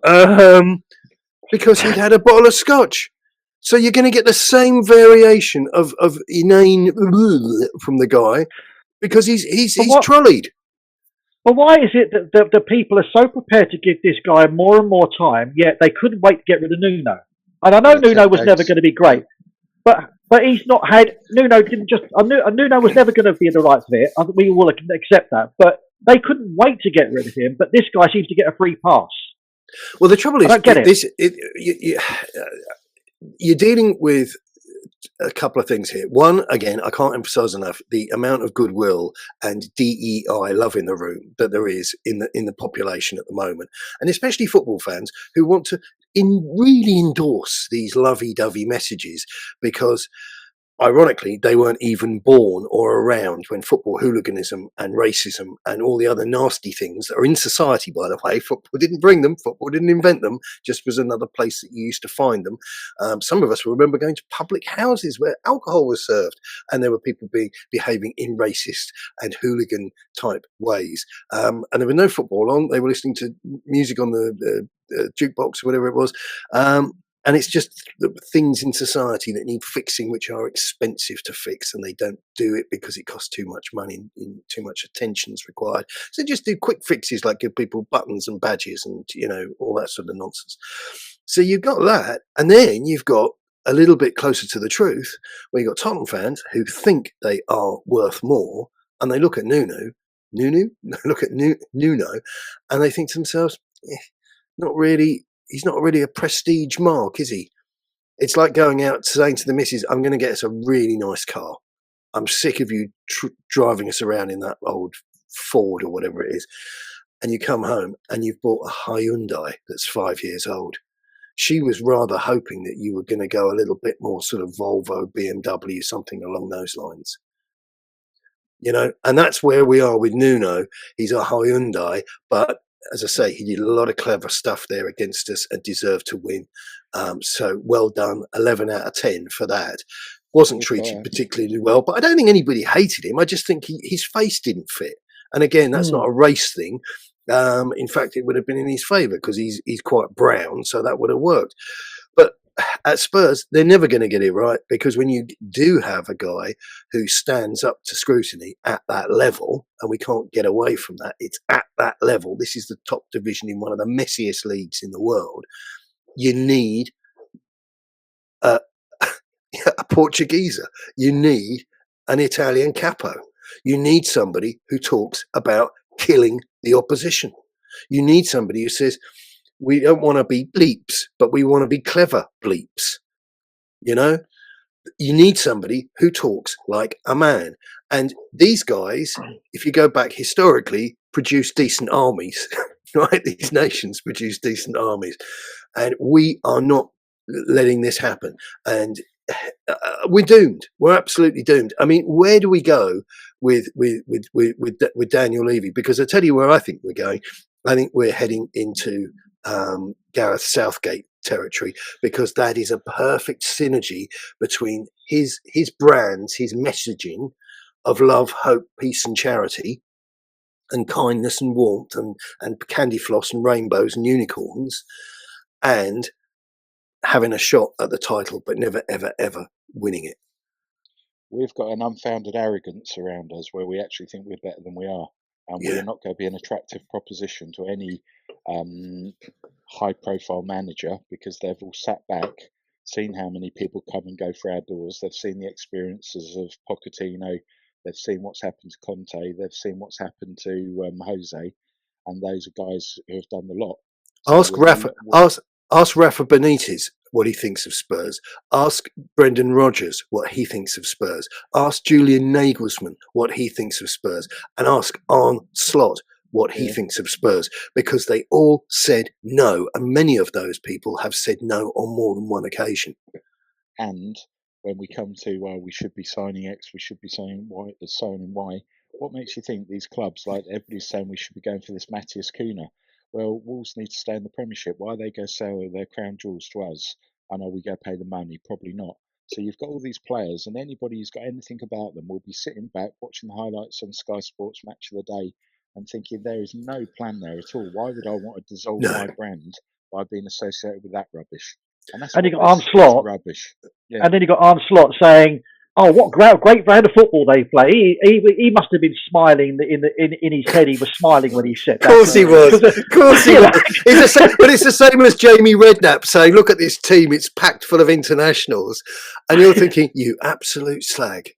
S1: Because he'd had a bottle of scotch. So you're going to get the same variation of inane from the guy because he's trolleyed.
S3: But why is it that the people are so prepared to give this guy more and more time, yet they couldn't wait to get rid of Nuno? And I know Nuno was never going to be great, but he's not had Nuno didn't just Nuno was never going to be the right fit. I think we all accept that. But they couldn't wait to get rid of him. But this guy seems to get a free pass.
S1: Well, the trouble is,
S3: I don't get
S1: you're dealing with a couple of things here. One, again, I can't emphasize enough the amount of goodwill and DEI love in the room that there is in the population at the moment, and especially football fans who want to really endorse these lovey-dovey messages because, ironically, they weren't even born or around when football hooliganism and racism and all the other nasty things that are in society, by the way, football didn't bring them, football didn't invent them, just was another place that you used to find them. Some of us will remember going to public houses where alcohol was served and there were people behaving in racist and hooligan type ways. And there was no football on. They were listening to music on the jukebox or whatever it was. And it's just the things in society that need fixing, which are expensive to fix, and they don't do it because it costs too much money and too much attention is required. So just do quick fixes like give people buttons and badges and, all that sort of nonsense. So you've got that. And then you've got a little bit closer to the truth where you've got Tottenham fans who think they are worth more. And they look at Nuno, and they think to themselves, not really. He's not really a prestige mark, is he? It's like going out saying to the missus, I'm going to get us a really nice car. I'm sick of you driving us around in that old Ford or whatever it is. And you come home and you've bought a Hyundai that's 5 years old. She was rather hoping that you were going to go a little bit more sort of Volvo, BMW, something along those lines. And that's where we are with Nuno. He's a Hyundai, but as I say, he did a lot of clever stuff there against us and deserved to win. So well done, 11 out of 10 for that. Wasn't treated particularly well, but I don't think anybody hated him. I just think his face didn't fit. And again, that's not a race thing. In fact, it would have been in his favour because he's quite brown, so that would have worked. But at Spurs, they're never going to get it right because when you do have a guy who stands up to scrutiny at that level, and we can't get away from that, it's at that level. This is the top division in one of the messiest leagues in the world. You need a Portugueser. You need an Italian capo. You need somebody who talks about killing the opposition. You need somebody who says, we don't want to be bleeps, but we want to be clever bleeps. You need somebody who talks like a man. And these guys, if you go back historically, produce decent armies, right? These nations produce decent armies. And we are not letting this happen. And we're doomed. We're absolutely doomed. I mean, where do we go with Daniel Levy? Because I tell you where I think we're going. I think we're heading into Gareth Southgate territory, because that is a perfect synergy between his brands, his messaging of love, hope, peace and charity and kindness and warmth and candy floss and rainbows and unicorns, and having a shot at the title but never ever ever winning it.
S2: We've got an unfounded arrogance around us where we actually think we're better than we are, and we're not going to be an attractive proposition to any high-profile manager because they've all sat back, seen how many people come and go through our doors. They've seen the experiences of Pochettino. They've seen what's happened to Conte. They've seen what's happened to Jose, and those are guys who have done the lot. So
S1: Ask Rafa. Ask Rafa Benitez what he thinks of Spurs. Ask Brendan Rodgers what he thinks of Spurs. Ask Julian Nagelsmann what he thinks of Spurs, and ask Arne Slot what he thinks of Spurs, because they all said no, and many of those people have said no on more than one occasion.
S2: And when we come to we should be signing X, we should be signing Y, signing Y. What makes you think these clubs, like everybody's saying, we should be going for this Matthias Cunha? Well, Wolves need to stay in the Premiership. Why they go sell their crown jewels to us? I know we go pay the money, probably not. So you've got all these players, and anybody who's got anything about them will be sitting back watching the highlights on Sky Sports Match of the Day and thinking there is no plan there at all. Why would I want to dissolve my brand by being associated with that rubbish? And that's
S3: you got Arne Slot,
S2: rubbish. Yeah.
S3: And then you got Arne Slot saying, "Oh, what great brand of football they play." He must have been smiling in his head. He was smiling when he said that.
S1: Of course he was. Of course he was. But it's the same as Jamie Redknapp saying, "Look at this team; it's packed full of internationals," and you're thinking, "You absolute slag."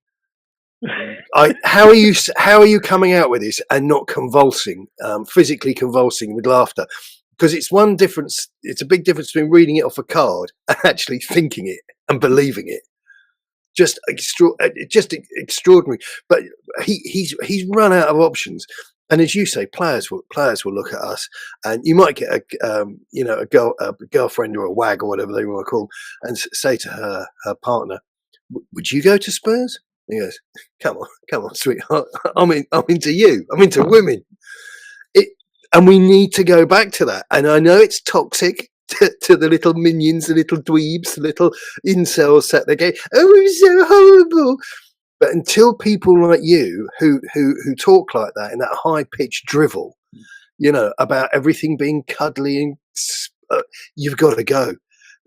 S1: How are you coming out with this and not convulsing, physically convulsing with laughter? Because it's one difference. It's a big difference between reading it off a card and actually thinking it and believing it. Just extraordinary. But he's run out of options. And as you say, players will look at us, and you might get a girlfriend or a wag or whatever they want to call, and say to her partner, "Would you go to Spurs?" He goes, come on, sweetheart. I'm into you. I'm into women. And we need to go back to that. And I know it's toxic to the little minions, the little dweebs, the little incels sat there going, "Oh, it's so horrible." But until people like you who talk like that in that high pitched drivel, about everything being cuddly and you've got to go.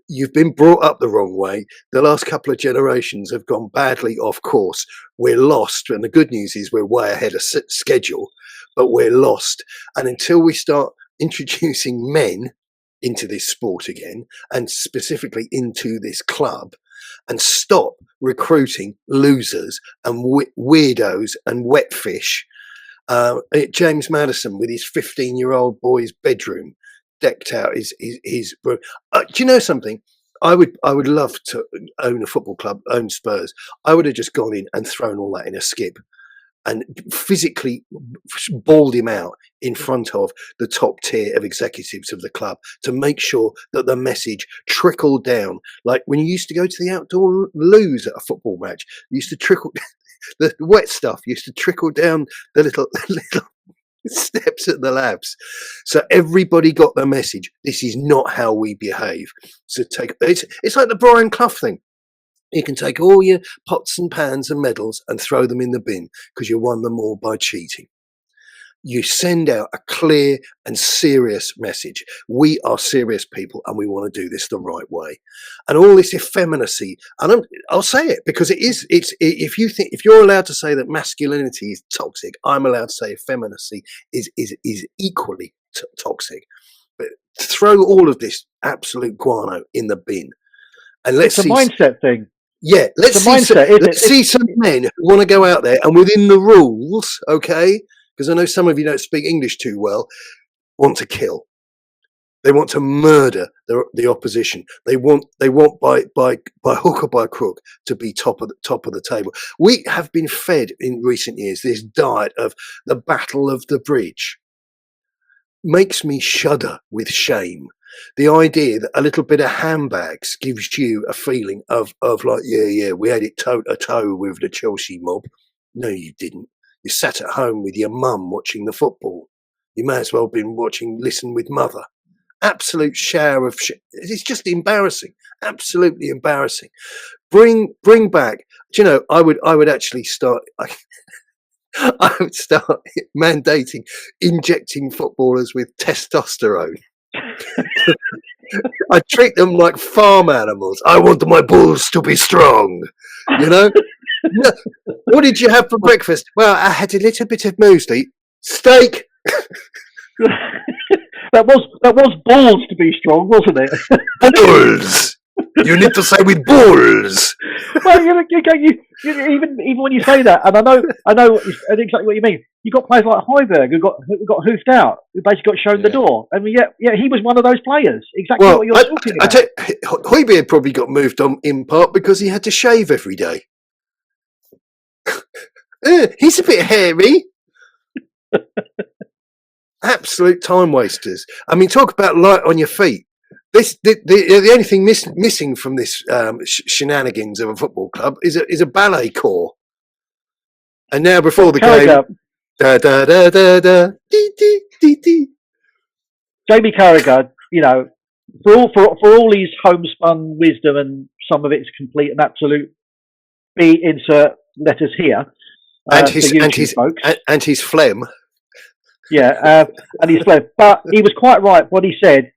S1: You've been brought up the wrong way. The last couple of generations have gone badly off course. We're lost. And the good news is we're way ahead of schedule, but we're lost. And until we start introducing men into this sport again, and specifically into this club, and stop recruiting losers and weirdos and wet fish, James Maddison with his 15-year-old boy's bedroom decked out his do you know something? I would love to own a football club, own Spurs. I would have just gone in and thrown all that in a skip and physically bawled him out in front of the top tier of executives of the club to make sure that the message trickled down. Like when you used to go to the outdoor loos at a football match, you used to trickle the wet stuff used to trickle down the little steps at the labs, so everybody got the message. This is not how we behave. So it's like the Brian Clough thing. You can take all your pots and pans and medals and throw them in the bin because you won them all by cheating. You send out a clear and serious message. We are serious people and we want to do this the right way. And all this effeminacy, and I'll say it because it is. If you're allowed to say that masculinity is toxic, I'm allowed to say effeminacy is equally toxic. But throw all of this absolute guano in the bin, and let's see.
S3: It's a mindset thing.
S1: Yeah, let's see some men who want to go out there and within the rules, okay. Because I know some of you don't speak English too well, want to kill. They want to murder the opposition. They want by hook or by crook to be top of the table. We have been fed in recent years this diet of the battle of the bridge. Makes me shudder with shame. The idea that a little bit of handbags gives you a feeling of like, yeah, we had it toe to toe with the Chelsea mob. No, you didn't. You sat at home with your mum watching the football. You may as well have been Listen with Mother. Absolute shower of shit. It's just embarrassing. Absolutely embarrassing. Bring back. Do you know? I would actually start. I would start mandating injecting footballers with testosterone. I treat them like farm animals. I want my bulls to be strong. You know. No. What did you have for breakfast? Well, I had a little bit of muesli, steak.
S3: That was balls to be strong, wasn't it?
S1: Balls. You need to say with balls.
S3: Well, even when you say that, and I know exactly what you mean. You got players like Højbjerg who got hoofed out, who basically got shown the door, and yet he was one of those players. Exactly what you're talking about.
S1: Højbjerg probably got moved on in part because he had to shave every day. He's a bit hairy. Absolute time wasters. I mean, talk about light on your feet. The only thing missing from this shenanigans of a football club is a ballet corps. And now before the game, da da da da da dee dee dee dee.
S3: Jamie Carragher, for all his homespun wisdom, and some of it's complete and absolute. Insert letters here.
S1: And his phlegm.
S3: Yeah, and his phlegm. But he was quite right what he said.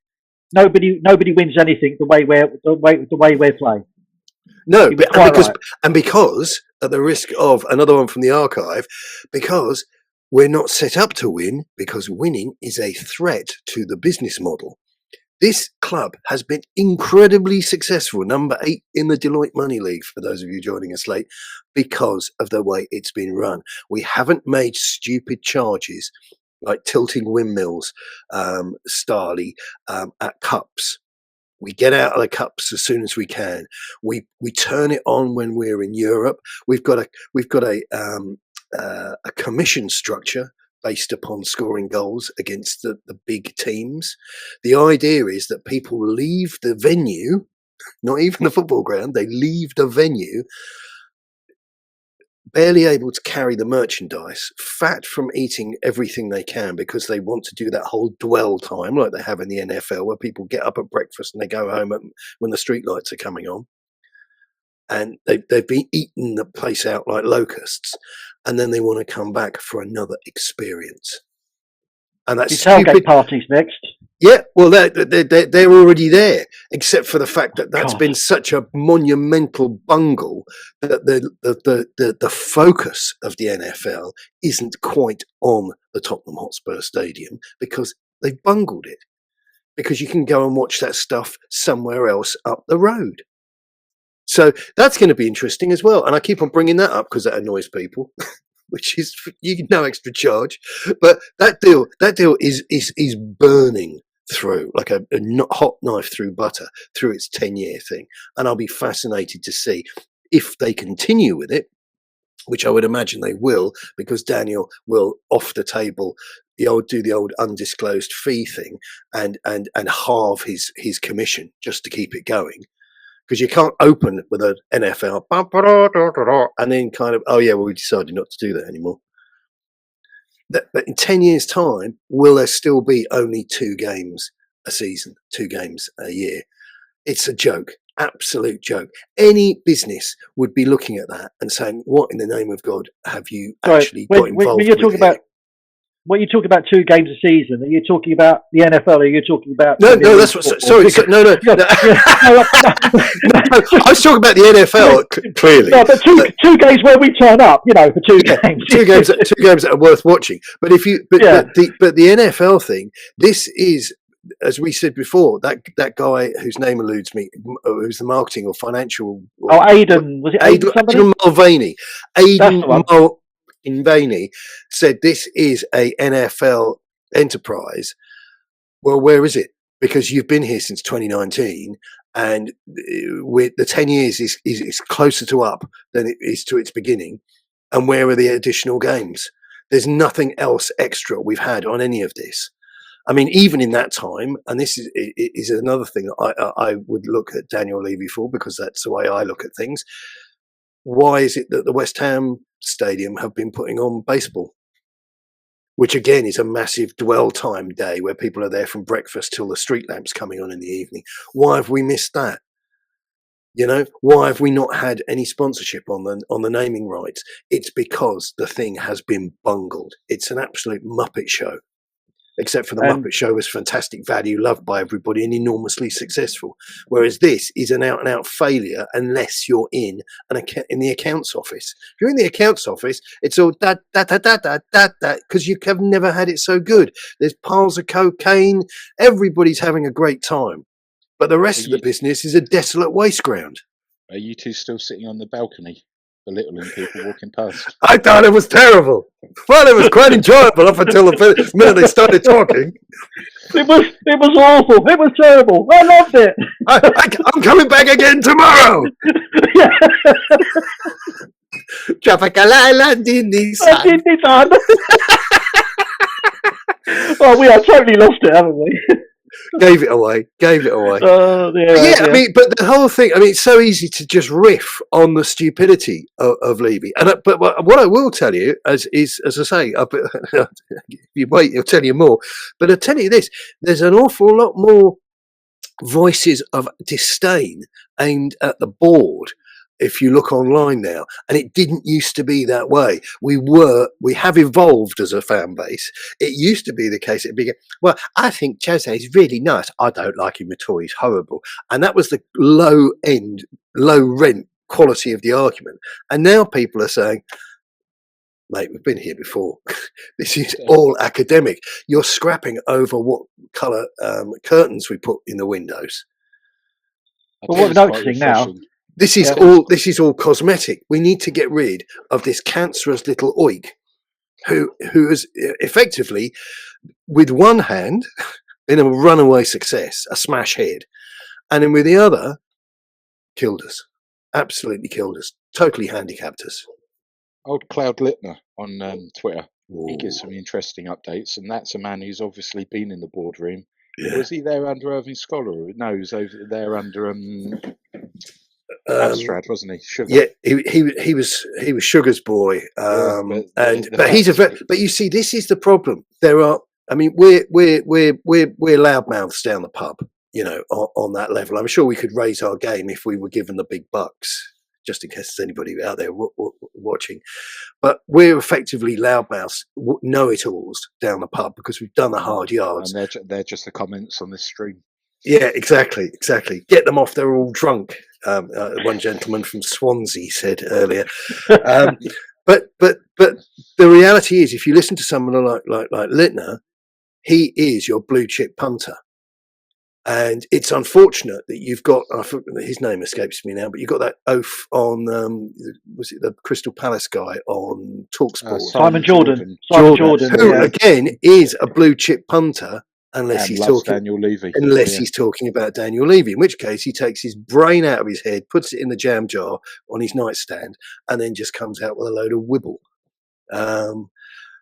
S3: Nobody wins anything the way we're playing.
S1: No, because at the risk of another one from the archive, because we're not set up to win, because winning is a threat to the business model. This club has been incredibly successful, number 8 in the Deloitte Money League, for those of you joining us late, because of the way it's been run. We haven't made stupid charges like tilting windmills, Starley, at cups. We get out of the cups as soon as we can. We turn it on when we're in Europe. We've got a commission structure based upon scoring goals against the big teams. The idea is that people leave the venue, not even the football ground, they leave the venue barely able to carry the merchandise, fat from eating everything they can because they want to do that whole dwell time like they have in the NFL, where people get up at breakfast and they go home when the street lights are coming on. And they've been eating the place out like locusts, and then they want to come back for another experience. And that's
S3: tailgate parties next.
S1: Yeah, well, they're already there, except for the fact that that's been such a monumental bungle that the focus of the NFL isn't quite on the Tottenham Hotspur Stadium because they've bungled it. Because you can go and watch that stuff somewhere else up the road. So that's going to be interesting as well. And I keep on bringing that up because that annoys people. Which is no extra charge, but that deal is burning through like a hot knife through butter through its 10-year thing, and I'll be fascinated to see if they continue with it, which I would imagine they will, because Daniel will off the table do the old undisclosed fee thing and halve his commission just to keep it going. Because you can't open with an NFL and then kind of, oh yeah, well, we decided not to do that anymore. But in 10 years' time, will there still be only 2 games a season, 2 games a year? It's a joke, absolute joke. Any business would be looking at that and saying, what in the name of God have you actually got involved
S3: when you're talking
S1: with
S3: about? When you talk about 2 games a season, are you talking about the NFL? Or are you talking about
S1: no? That's what. Sorry, no. No, I was talking about the NFL. Clearly,
S3: no, but two games where we turn up, for 2 games.
S1: 2 games that are worth watching. But the NFL thing, this is, as we said before, that guy whose name eludes me, who's the marketing or financial.
S3: Aidan, was it Aidan
S1: Mulvaney? Mulvaney said this is a NFL enterprise. Well, where is it? Because you've been here since 2019, and with the 10 years is closer to up than it is to its beginning. And where are the additional games? There's nothing else extra we've had on any of this. I mean, even in that time, and this is another thing that I would look at Daniel Levy for, because that's the way I look at things. Why is it that the West Ham Stadium have been putting on baseball, which again is a massive dwell time day where people are there from breakfast till the street lamps coming on in the evening? Why have we missed that? Why have we not had any sponsorship on the naming rights? It's because the thing has been bungled. It's an absolute Muppet show. except for the
S3: And-
S1: Muppet Show was fantastic value, loved by everybody, and enormously successful. Whereas this is an out-and-out failure unless you're in the accounts office. If you're in the accounts office, it's all da da da da da da da, because you have never had it so good. There's piles of cocaine. Everybody's having a great time, but the rest of the business is a desolate waste ground.
S2: Are you two still sitting on the balcony, belittling people walking past?
S1: I thought it was terrible. Well, it was quite enjoyable up until the minute they started talking.
S3: It was awful. It was terrible. I loved it.
S1: I'm coming back again tomorrow. Tropical island in the sun.
S3: Oh, we have totally lost it, haven't we?
S1: Gave it away.
S3: Yeah.
S1: I mean, but the whole thing, I mean, it's so easy to just riff on the stupidity of Levy. But what I will tell you is, as I say, if you wait, he'll tell you more. But I'll tell you this, there's an awful lot more voices of disdain aimed at the board if you look online now, and it didn't used to be that way. We have evolved as a fan base. It used to be the case. It'd be, well, I think Jose is really nice. I don't like him at all. He's horrible. And that was the low rent quality of the argument. And now people are saying, mate, we've been here before. This is all academic. You're scrapping over what colour curtains we put in the windows.
S3: But what we're noticing now,
S1: this is all cosmetic. We need to get rid of this cancerous little oik who has effectively, with one hand, been a runaway success, a smash hit, and then with the other, killed us. Absolutely killed us. Totally handicapped us.
S2: Old Cloud Littner on Twitter. He gives some interesting updates, and that's a man who's obviously been in the boardroom.
S1: Yeah.
S2: Was he there under Irving Scholar? No, he was over there under Abstrad, wasn't he? Sugar.
S1: Yeah, he was Sugar's boy, but he's but you see, this is the problem. There are, I mean, we're loudmouths down the pub, you know, on that level. I'm sure we could raise our game if we were given the big bucks, just in case there's anybody out there watching. But we're effectively loudmouths, know-it-alls down the pub because we've done the hard yards.
S2: And they're just the comments on this stream.
S1: Yeah, exactly. Get them off. They're all drunk. One gentleman from Swansea said earlier. But the reality is, if you listen to someone like Littner, he is your blue chip punter. And it's unfortunate that you've got, his name escapes me now, but you've got that oaf on, was it the Crystal Palace guy on TalkSport?
S3: Simon Jordan.
S1: Who, again, is a blue chip punter, unless he's talking
S2: Daniel Levy.
S1: He's talking about Daniel Levy, in which case he takes his brain out of his head, puts it in the jam jar on his nightstand, and then just comes out with a load of wibble.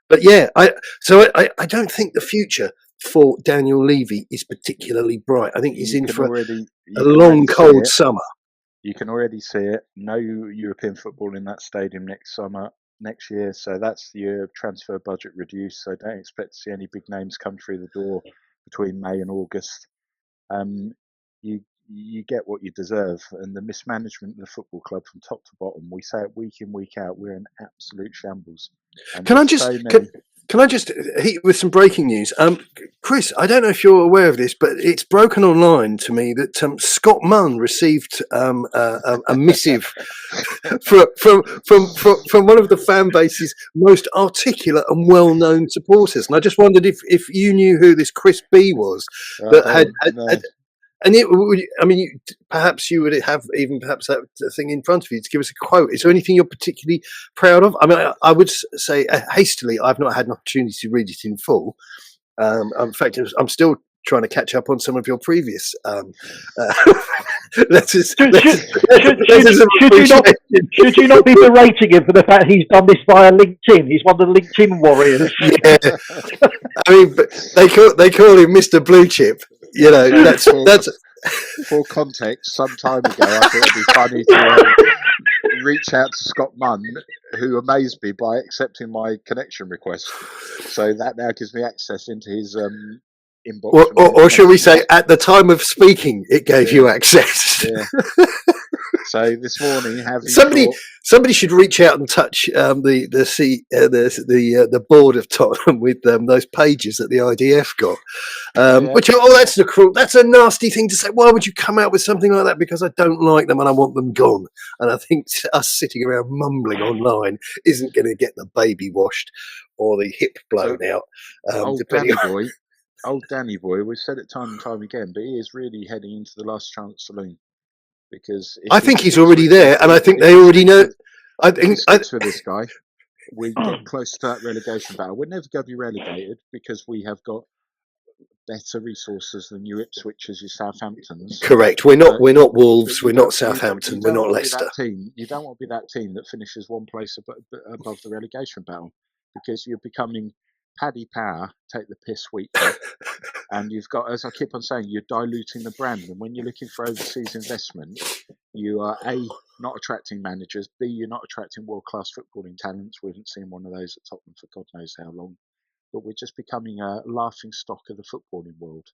S1: But yeah, I don't think the future for Daniel Levy is particularly bright. I think he's in for a long, cold summer.
S2: You can already see it. No European football in that stadium next year. So that's the year of transfer budget reduced. So don't expect to see any big names come through the door between May and August. You get what you deserve, and the mismanagement of the football club from top to bottom. We say it week in, week out. We're in absolute shambles. And
S1: Can I just hit with some breaking news? Chris, I don't know if you're aware of this, but it's broken online to me that Scott Munn received a missive from one of the fan base's most articulate and well-known supporters. And I just wondered if you knew who this Chris B was that had and perhaps you would have even perhaps that thing in front of you to give us a quote. Is there anything you're particularly proud of? I mean, I would say hastily, I've not had an opportunity to read it in full. In fact, I'm still trying to catch up on some of your previous letters.
S3: Should you not be berating him for the fact he's done this via LinkedIn? He's one of the LinkedIn warriors.
S1: Yeah. I mean, but they call him Mr. Blue Chip. You know, that's
S2: for context. Some time ago, I thought it'd be funny to reach out to Scott Munn, who amazed me by accepting my connection request. So that now gives me access into his inbox.
S1: Or shall we say, at the time of speaking, it gave you access.
S2: Yeah. So this morning, having
S1: Somebody,
S2: thought,
S1: somebody should reach out and touch the board of Tottenham with those pages that the IDF got. Which that's a nasty thing to say. Why would you come out with something like that? Because I don't like them and I want them gone. And I think us sitting around mumbling online isn't going to get the baby washed or the hip blown out.
S2: Old Danny boy, we've said it time and time again, but he is really heading into the last chance saloon. Because
S1: I think he's already there, and I think they already know. I think
S2: with this guy, we get close to that relegation battle. We're never going to be relegated because we have got better resources than your Ipswich's, your Southamptons.
S1: Correct. We're not Wolves. We're not Southampton. We're not Leicester.
S2: You don't want to be that team that finishes one place above the relegation battle, because you're becoming Paddy Power, take the piss weekly. And you've got, as I keep on saying, you're diluting the brand. And when you're looking for overseas investment, you are A, not attracting managers, B, you're not attracting world-class footballing talents. We haven't seen one of those at Tottenham for God knows how long. But we're just becoming a laughing stock of the footballing world.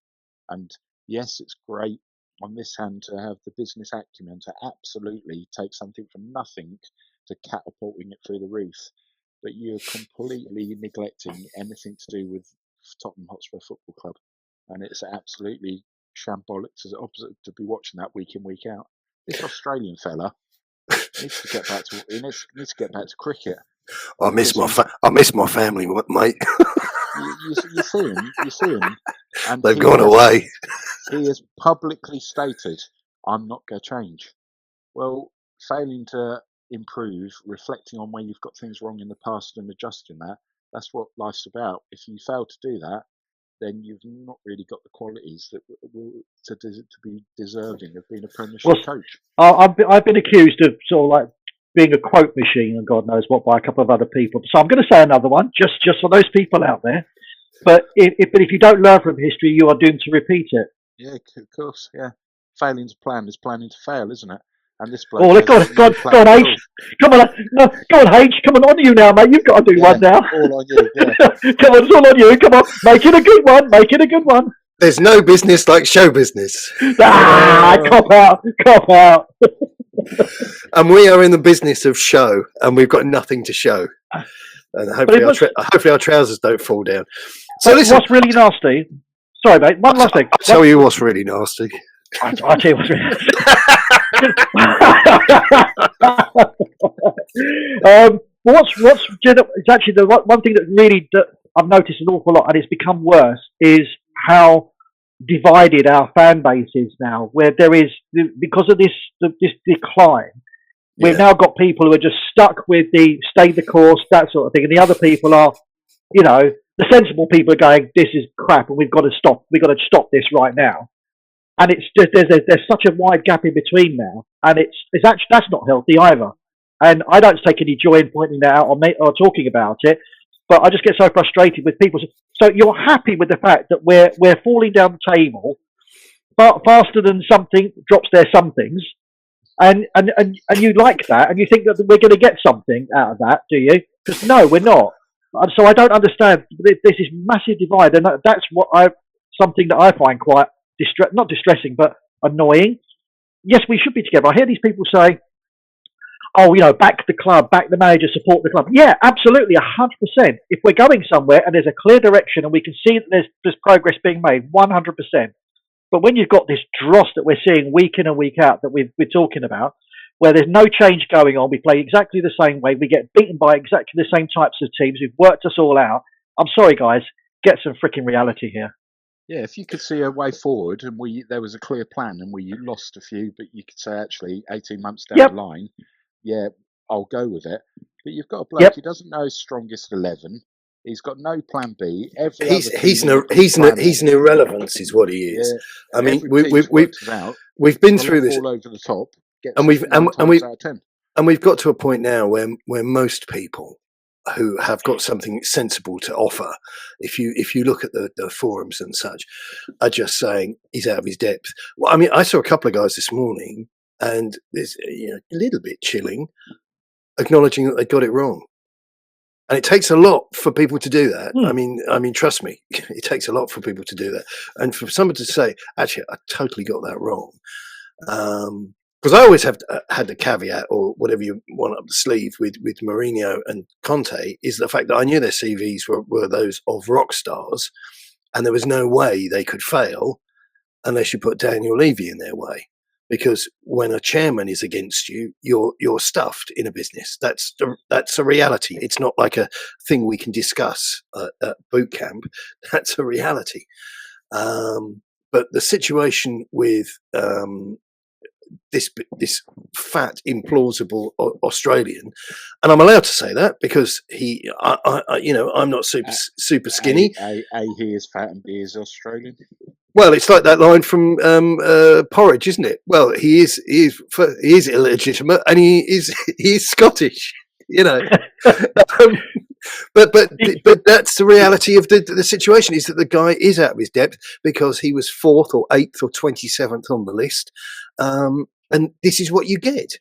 S2: And yes, it's great on this hand to have the business acumen to absolutely take something from nothing to catapulting it through the roof. But you're completely neglecting anything to do with Tottenham Hotspur Football Club. And it's absolutely shambolic to be watching that week in, week out. This Australian fella needs to get back to cricket.
S1: I miss my family, mate.
S2: You see him, and
S1: they've gone away.
S2: He has publicly stated, "I'm not going to change." Well, failing to improve, reflecting on where you've got things wrong in the past and adjusting that's what life's about. If you fail to do that, then you've not really got the qualities that to be deserving of being a Premiership coach.
S3: I've been accused of sort of like being a quote machine and God knows what by a couple of other people. So I'm going to say another one, just for those people out there. But if you don't learn from history, you are doomed to repeat it.
S2: Yeah, of course. Yeah, failing to plan is planning to fail, isn't it? And this
S3: bloke. Oh, go on, H. Come on, H. Come on you now, mate. You've got to do one now.
S2: All on you. Yeah.
S3: Come on, it's all on you. Come on, make it a good one.
S1: There's no business like show business.
S3: Cop out.
S1: And we are in the business of show, and we've got nothing to show. And hopefully our trousers don't fall down. So listen,
S3: what's really nasty? Sorry, mate. One last thing.
S1: I'll tell you what's really nasty.
S3: I'll tell you what's really nasty. It's actually the one thing that I've noticed an awful lot, and it's become worse, is how divided our fan base is now. Where there is, because of this decline, we've now got people who are just stuck with the stay the course, that sort of thing, and the other people are, the sensible people are going, this is crap, and we've got to stop this right now. And it's just there's such a wide gap in between now, and it's actually that's not healthy either. And I don't take any joy in pointing that out or talking about it, but I just get so frustrated with people. So you're happy with the fact that we're falling down the table, but faster than something drops their somethings, and you like that, and you think that we're going to get something out of that, do you? Because no, we're not. So I don't understand. There's this massive divide, and that's something that I find quite not distressing, but annoying. Yes, we should be together. I hear these people say, "Oh, back the club, back the manager, support the club." Yeah, absolutely, 100%. If we're going somewhere and there's a clear direction and we can see that there's progress being made, 100%. But when you've got this dross that we're seeing week in and week out that we're talking about, where there's no change going on, we play exactly the same way, we get beaten by exactly the same types of teams who've worked us all out. I'm sorry, guys, get some freaking reality here.
S2: Yeah, if you could see a way forward and there was a clear plan and we lost a few, but you could say actually 18 months down the line, yeah, I'll go with it. But you've got a bloke who doesn't know his strongest 11. He's got no plan B.
S1: He's an irrelevance, is what he is. Yeah, I mean, we've been through this
S2: all over the top,
S1: and we've got to a point now where most people who have got something sensible to offer, if you look at the forums and such, are just saying he's out of his depth. Well, I mean, I saw a couple of guys this morning, and there's a little bit chilling, acknowledging that they got it wrong. And it takes a lot for people to do that. I mean, trust me, it takes a lot for people to do that. And for someone to say, actually, I totally got that wrong. because I always have had the caveat, or whatever you want up the sleeve, with Mourinho and Conte, is the fact that I knew their CVs were those of rock stars, and there was no way they could fail unless you put Daniel Levy in their way. Because when a chairman is against you, you're stuffed in a business. That's a reality. It's not like a thing we can discuss at boot camp. That's a reality. But the situation with this fat, implausible Australian, and I'm allowed to say that because I'm not super skinny.
S2: A, he is fat, and B is Australian.
S1: Well, it's like that line from Porridge, isn't it? Well, he is illegitimate, and he is Scottish, But that's the reality of the situation, is that the guy is out of his depth because he was 4th or 8th or 27th on the list, and this is what you get.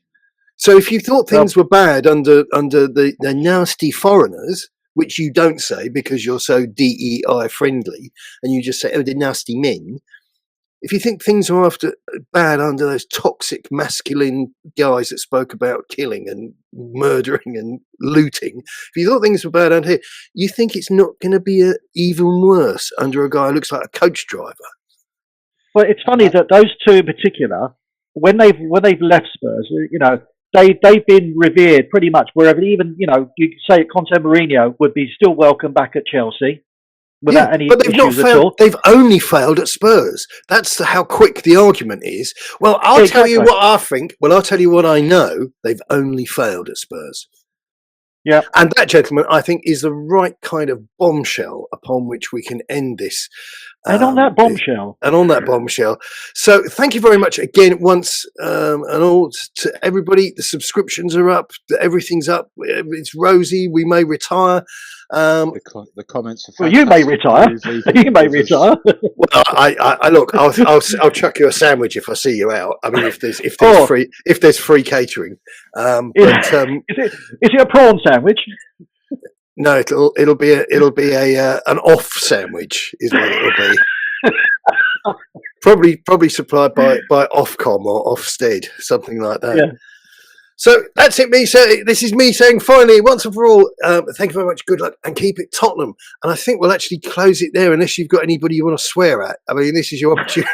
S1: So if you thought things were bad under the nasty foreigners, which you don't say because you're so DEI friendly, and you just say, oh, the nasty men. If you think things are bad under those toxic masculine guys that spoke about killing and murdering and looting, if you thought things were bad under here, you think it's not going to be even worse under a guy who looks like a coach driver.
S3: Well, it's funny that those two in particular, when they've left Spurs, they've been revered pretty much wherever. Even you could say Conte Mourinho would be still welcome back at Chelsea without any
S1: but they've
S3: issues
S1: not
S3: at
S1: failed.
S3: all.
S1: They've only failed at Spurs. That's how quick the argument is. Well, I'll tell you what I think. Well, I'll tell you what I know. They've only failed at Spurs.
S3: Yeah.
S1: And that, gentlemen, I think is the right kind of bombshell upon which we can end this.
S3: And on that bombshell.
S1: So thank you very much again, once and all, to everybody. The subscriptions are up. Everything's up. It's rosy. We may retire.
S2: The comments are fantastic.
S3: Well, you may retire. You may retire.
S1: Well, I look. I'll chuck you a sandwich if I see you out. I mean, if there's free catering. Is
S3: it a prawn sandwich?
S1: No, it'll be an off sandwich is what it'll be. Probably supplied by Ofcom or Ofsted, something like that. Yeah. So that's it, me. So this is me saying finally, once and for all, thank you very much. Good luck and keep it Tottenham. And I think we'll actually close it there, unless you've got anybody you want to swear at. I mean, this is your opportunity.